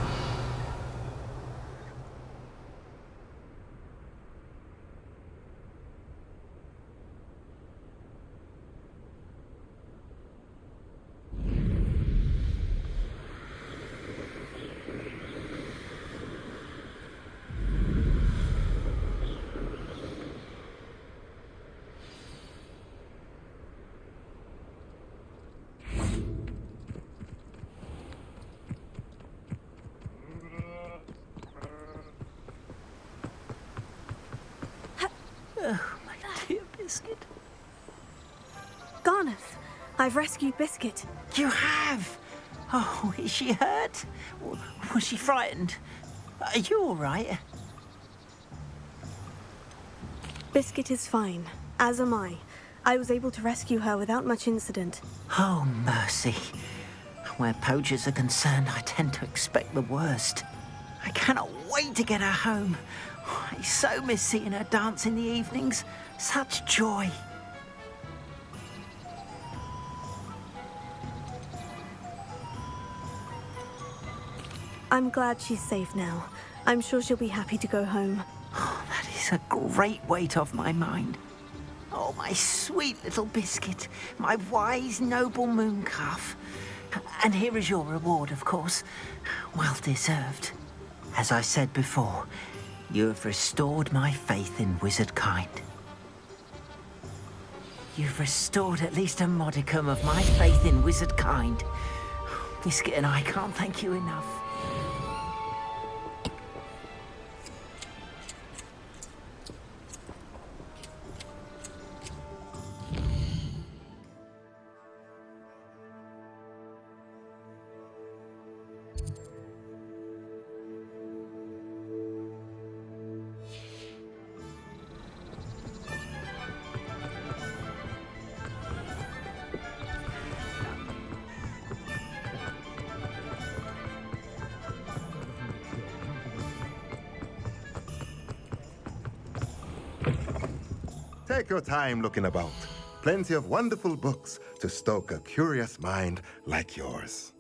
Oh, my dear Biscuit. Garneth, I've rescued Biscuit. You have? Oh, is she hurt? Was she frightened? Are you all right? Biscuit is fine, as am I. I was able to rescue her without much incident. Oh, mercy. Where poachers are concerned, I tend to expect the worst. I cannot wait to get her home. I so miss seeing her dance in the evenings. Such joy. I'm glad she's safe now. I'm sure she'll be happy to go home. That is a great weight off my mind. Oh, my sweet little biscuit, my wise, noble mooncalf. And here is your reward, of course. Well deserved. As I said before, you have restored my faith in wizard kind. You've restored at least a modicum of my faith in wizard kind. Biscuit and I can't thank you enough. Take your time looking about. Plenty of wonderful books to stoke a curious mind like yours.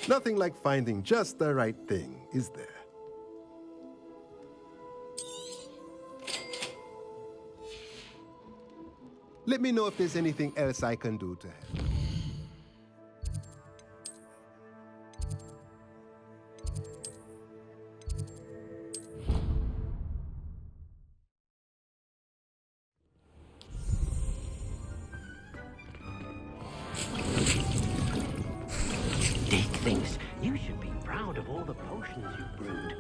Nothing like finding just the right thing, is there? Let me know if there's anything else I can do to help. Dick thinks you should be proud of all the potions you've brewed.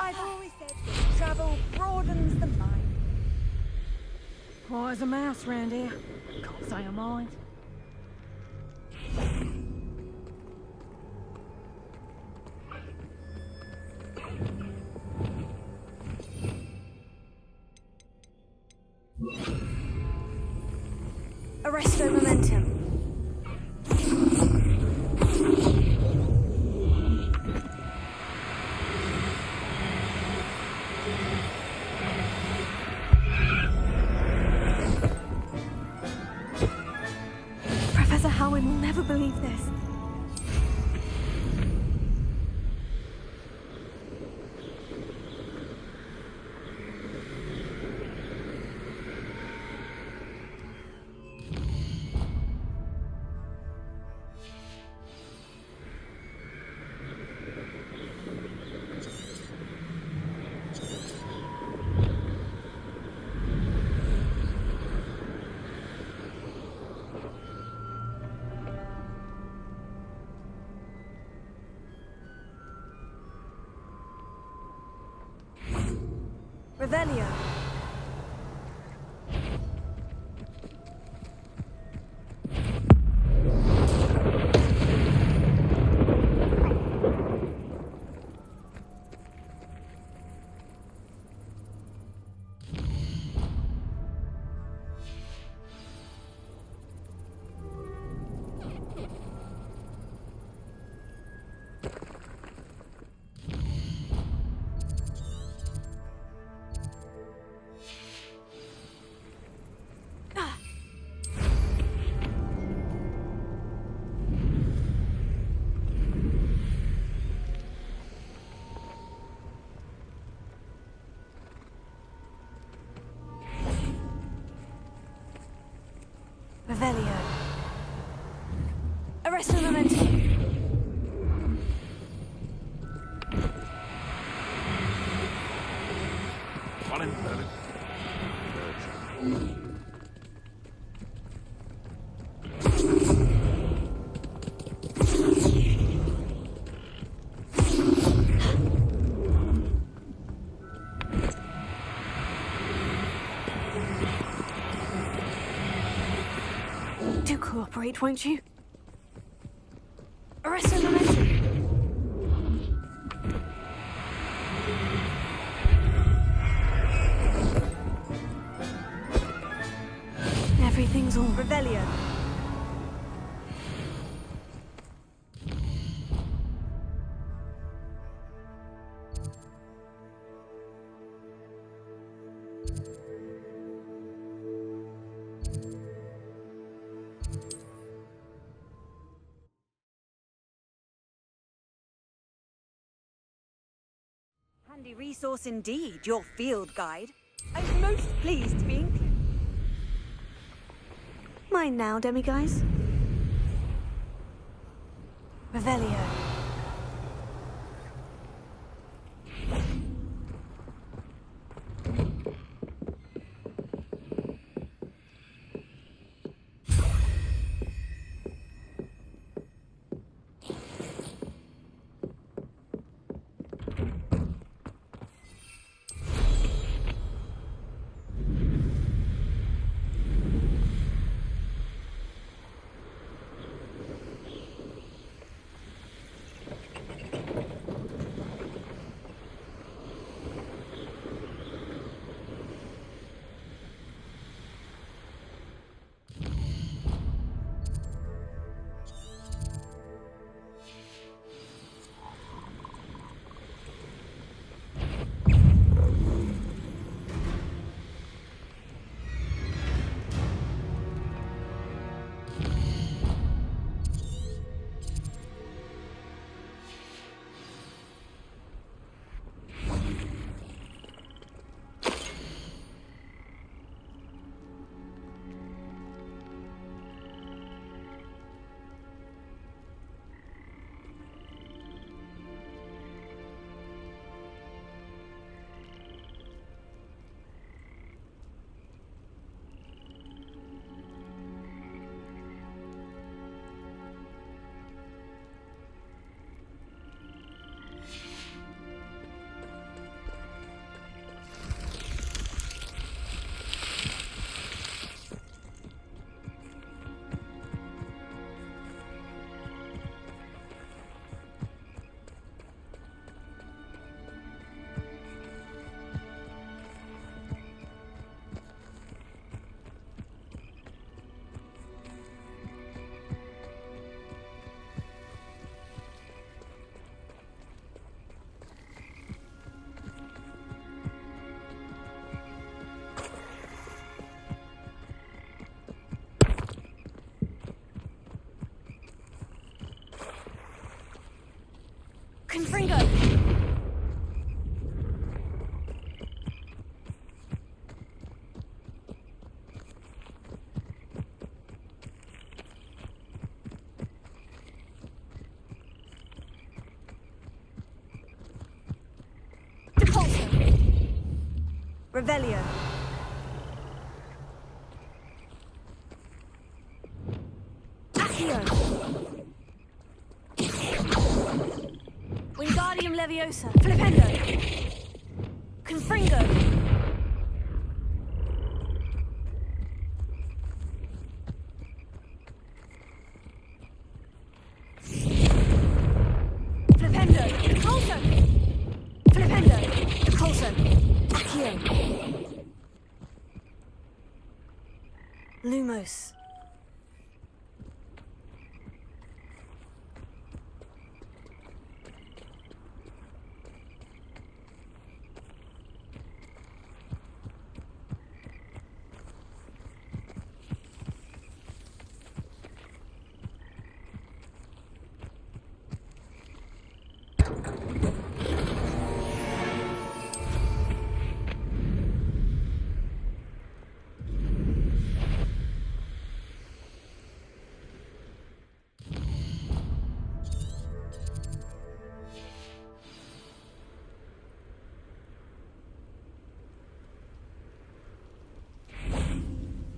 I've always said that travel broadens the mind. Oh, there's a mouse round here. Can't say I mind. Arresto momentum. believe this. Revelio. Revelio. Arresto momentum. Do cooperate, won't you? Arresto momentum. Everything's all Revelio. Handy resource indeed, your field guide. I'm most pleased to be included. Mine now, demiguise. Revelio. Revelio. Accio. Wingardium Leviosa. Flipendo. Confringo. Flipendo. Colso. Flipendo. Colso. Accio. Lumos.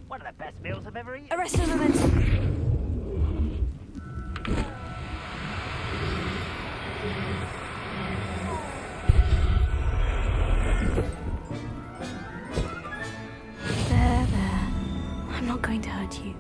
One of the best meals I've ever eaten. Arresto Momentum. There. I'm not going to hurt you.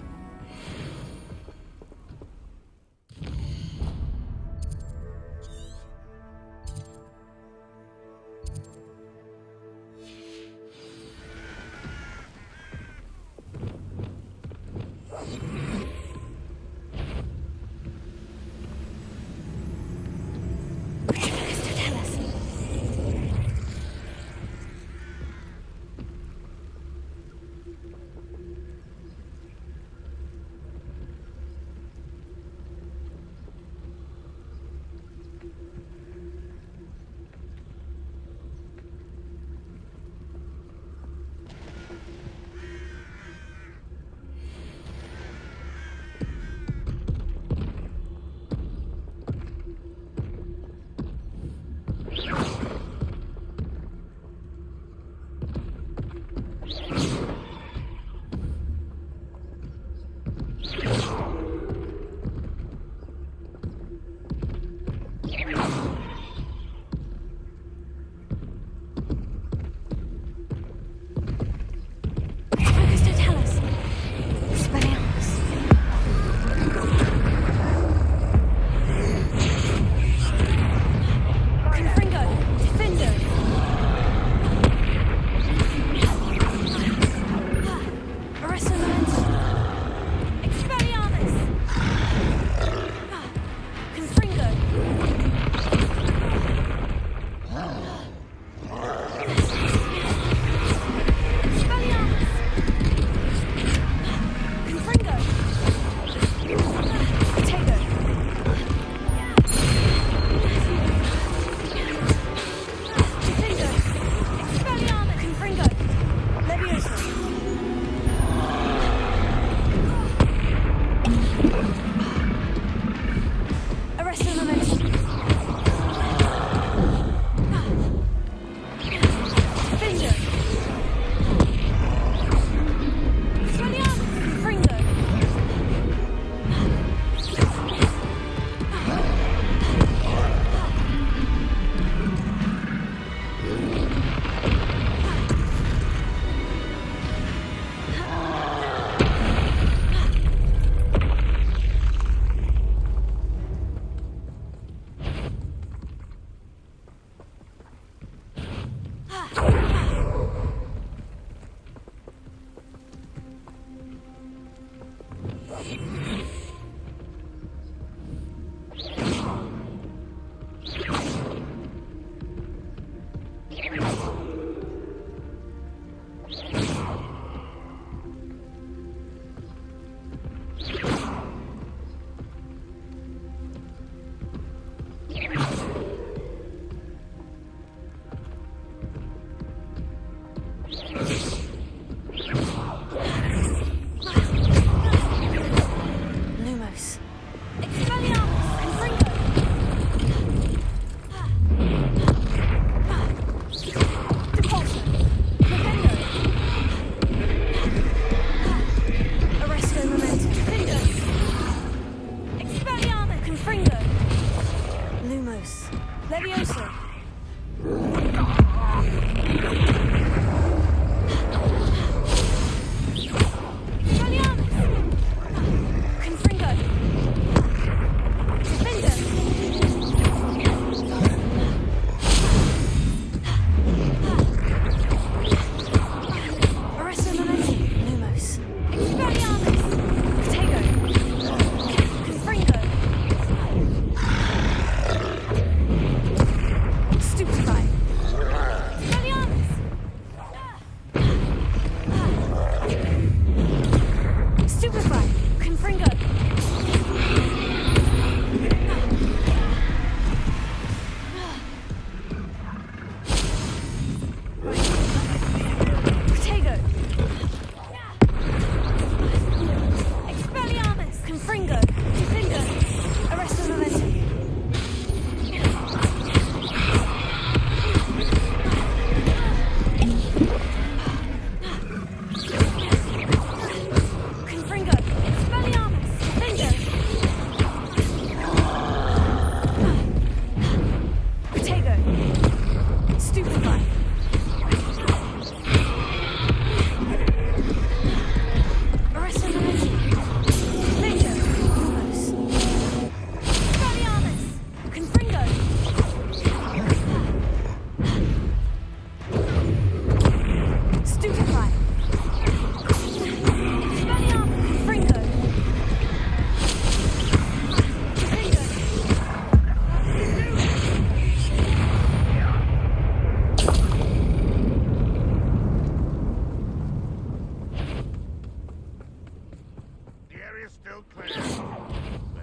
Repulsion.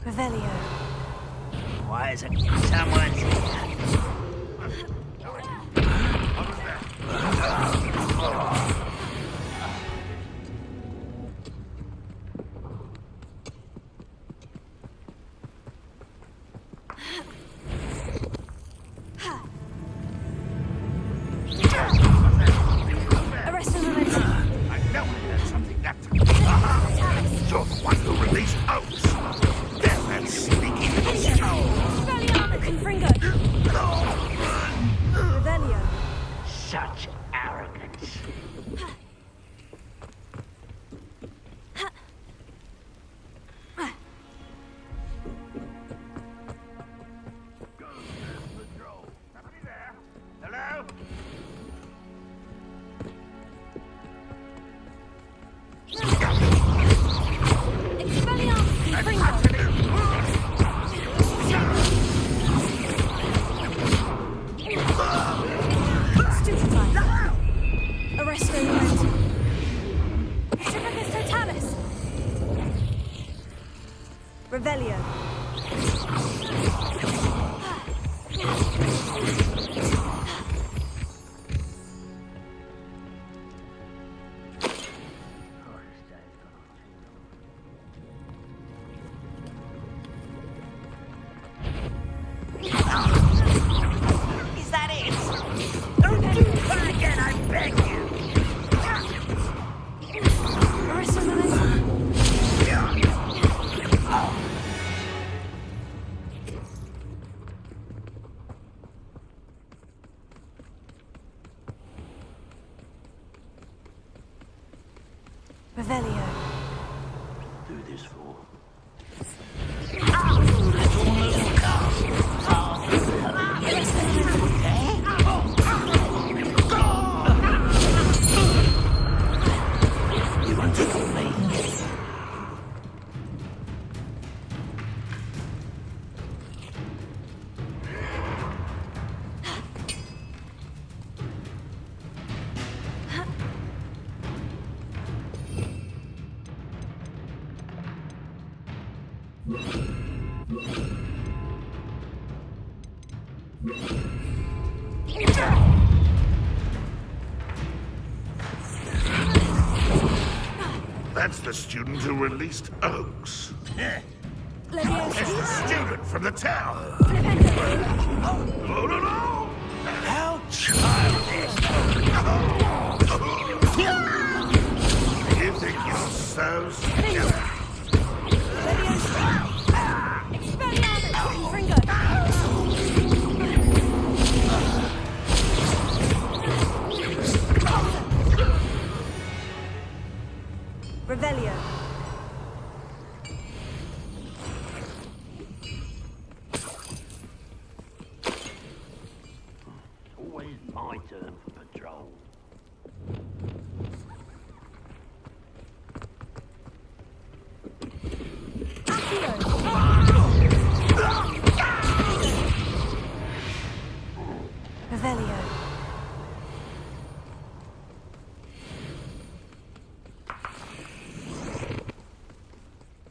Revelio. Why isn't someone here? Arrest him, Revelio. I know I heard something that time. You're the one who released Oaks. There's that sneaky little soul. Confringo. Revelio. Such arrogance. Hello? Expelliarmus Confringo. Stupefy. Arresto Momento. Suffocus Totalis. Revelio. Is that it? Don't do that again, I beg you. Arresto Momento. Revelio. Do this for. You want to stop me? That's the student who released Oaks. It's Leviosa. the student from the town. Flipendo. No, no, no! How childish! You think you're so skilled? Leviosa. Expelliarmus Confringo. Revelio. Always my turn for patrol. Revelio.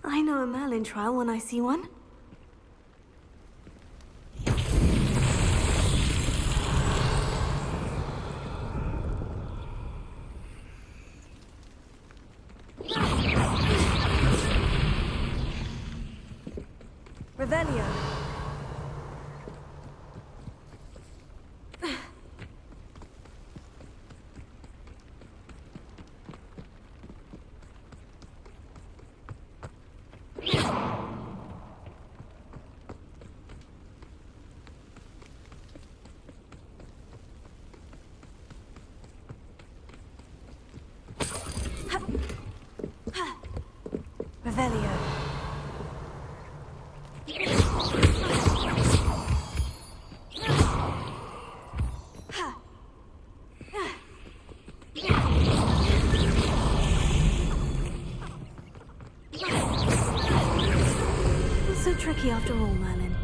I know a Merlin trial when I see one. Revelio. Revelio. Not so tricky after all, Merlin.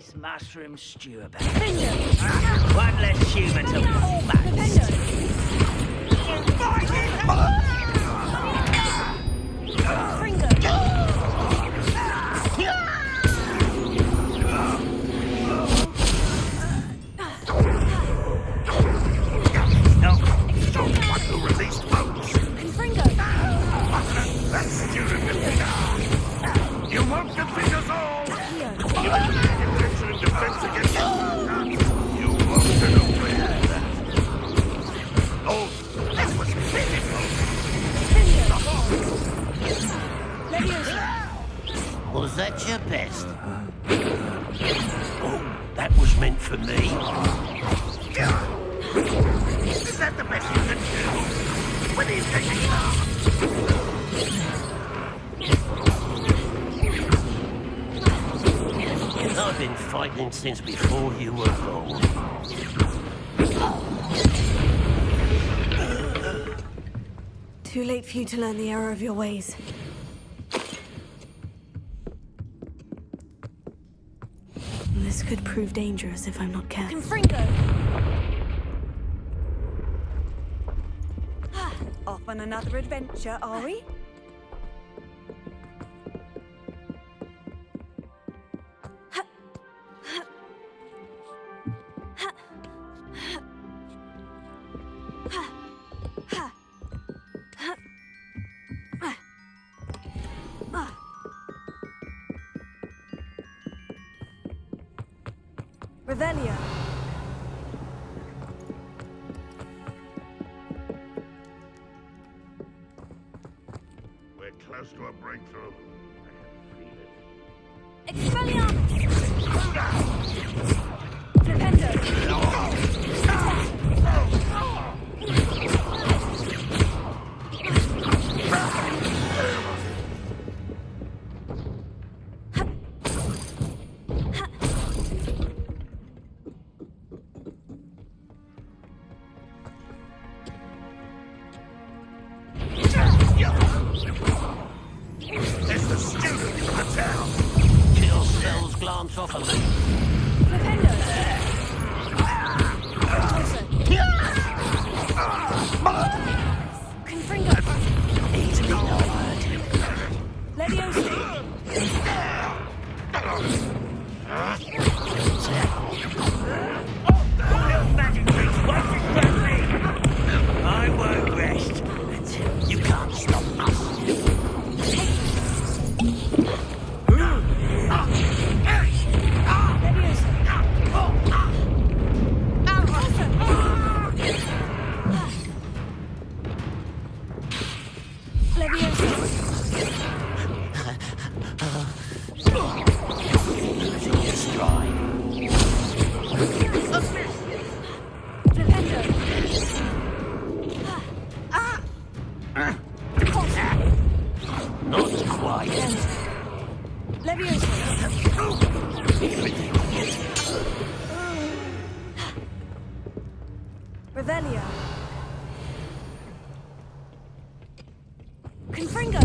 nice mushroom stew about. One less human to You won't defeat us all! You will take intention in defense against us! You won't get away with that! Oh, that was pitiful! Was that your best? Oh, that was meant for me. Is that the best you can do? When are you taking off? I've been fighting since before you were born. Too late for you to learn the error of your ways. This could prove dangerous if I'm not careful. Confringo! Off on another adventure, are we? Revelio. We're close to a breakthrough. Expelliarmus! Flipendo! It's the student of the town! Kill spells glance off of me. Confringo! Easily lowered. Leviosa! Magic tricks won't distract me! I won't rest until you can't stop us. Not quite. Revelio. Confringo.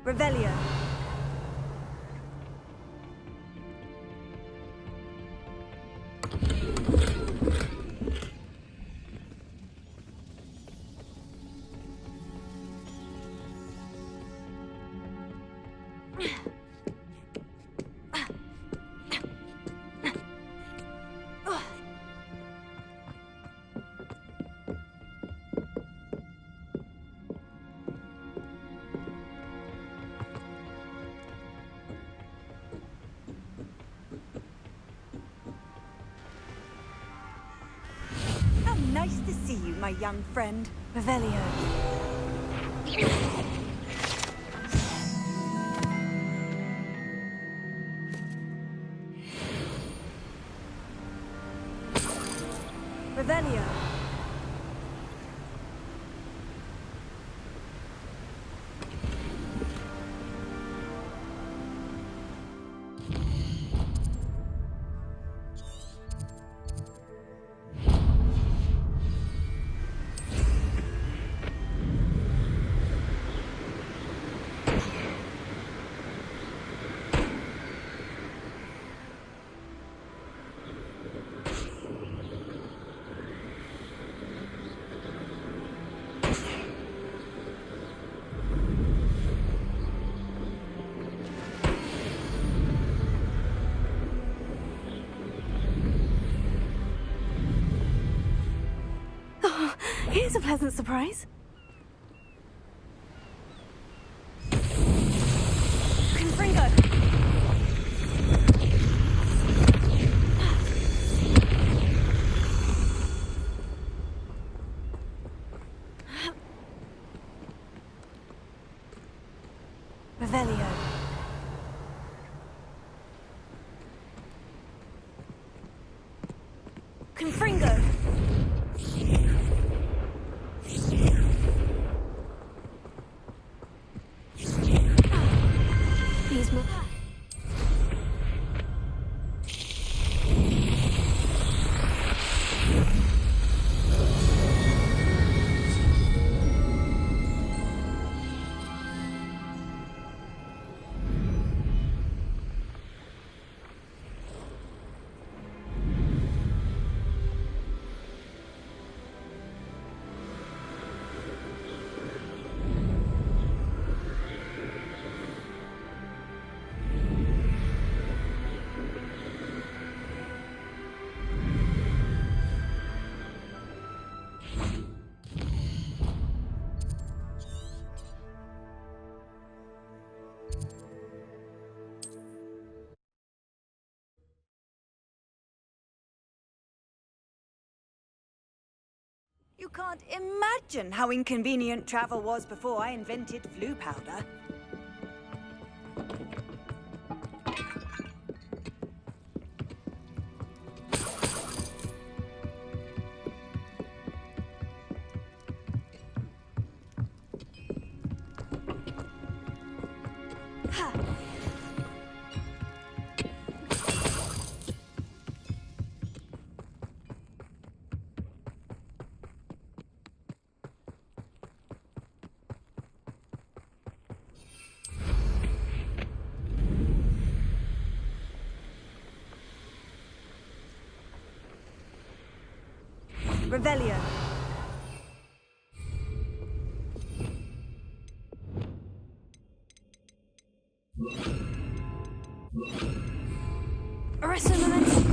Revelio. Nice to see you, my young friend. Revelio. Revelio. Oh, here's a pleasant surprise. Confringo. Revelio. Confringo. These more. You can't imagine how inconvenient travel was before I invented flu powder. Revelio. Arresto momentum.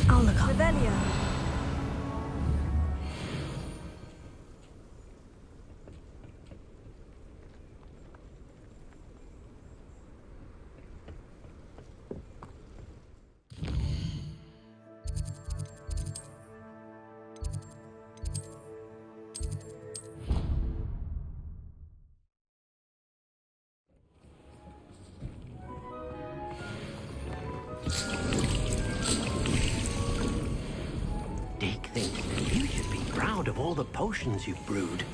I'll look up. Revelio. Dick thinks you should be proud of all the potions you've brewed.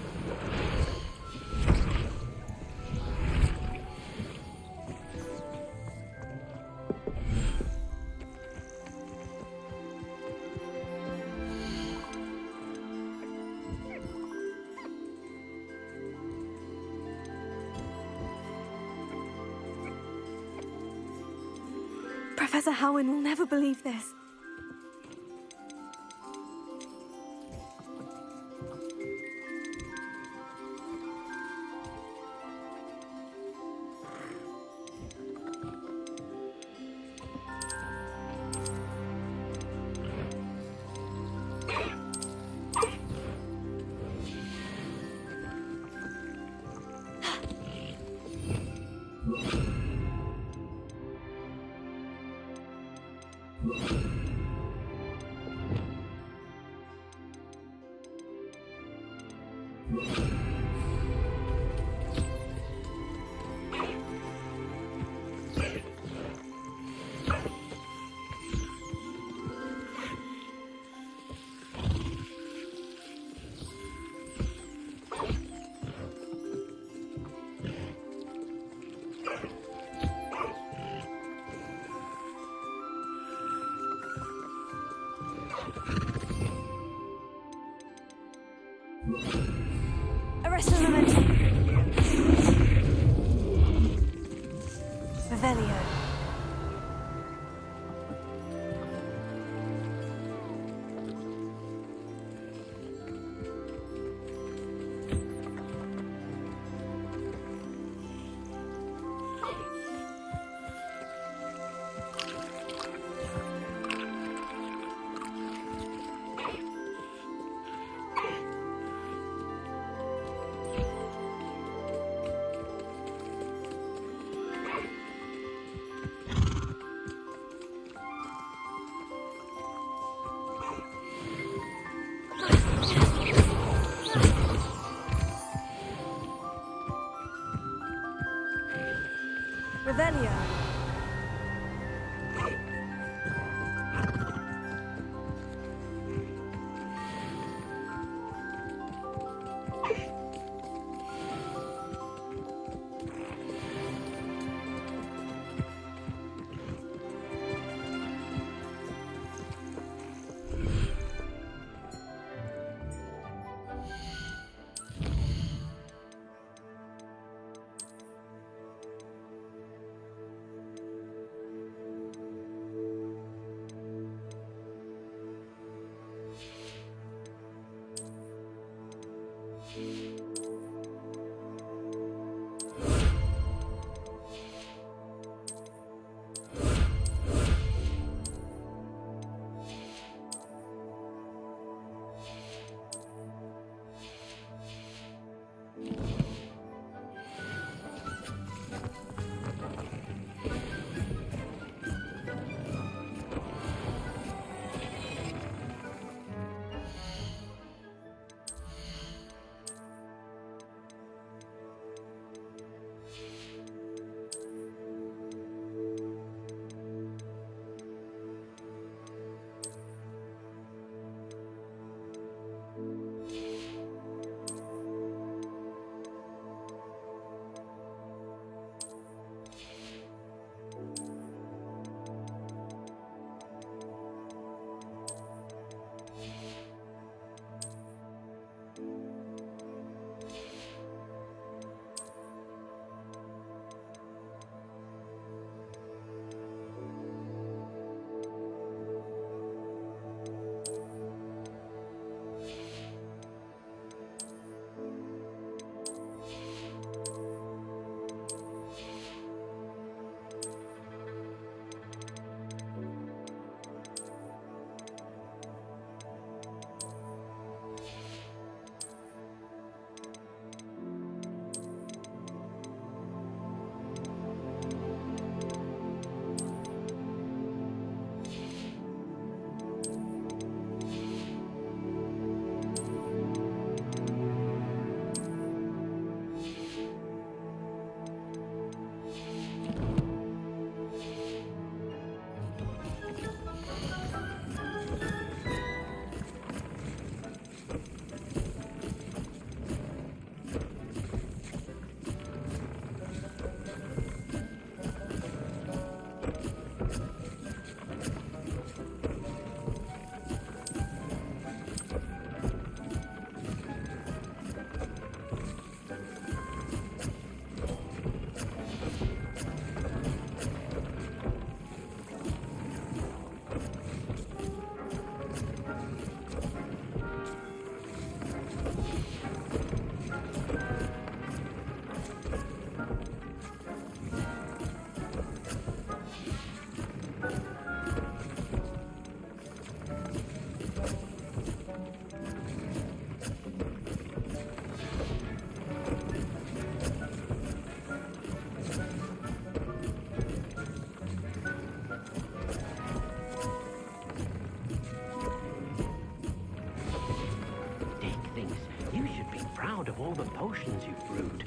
Professor Howin will never believe this. Arrest the momentum. Revelio. Revelio. Of all the potions you've brewed.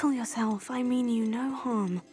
Settle yourself. I mean you no harm.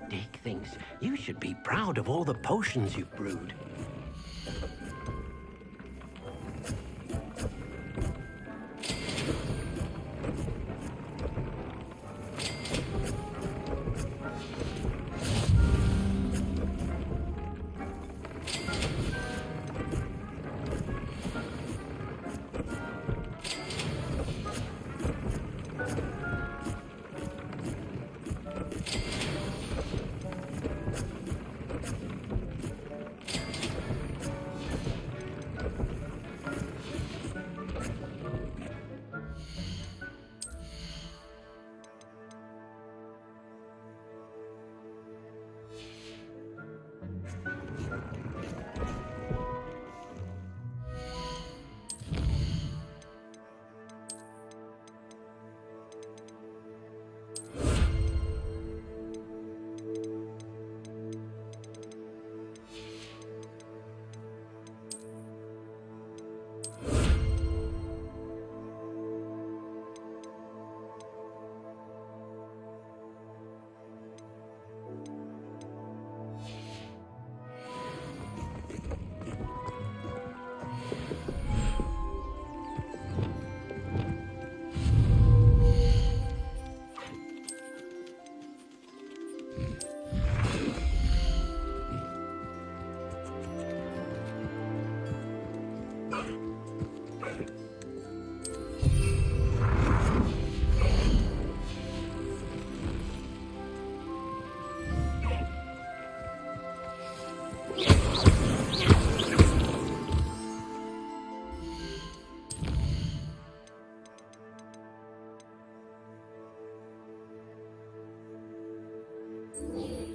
Dick thinks you should be proud of all the potions you've brewed. Yeah.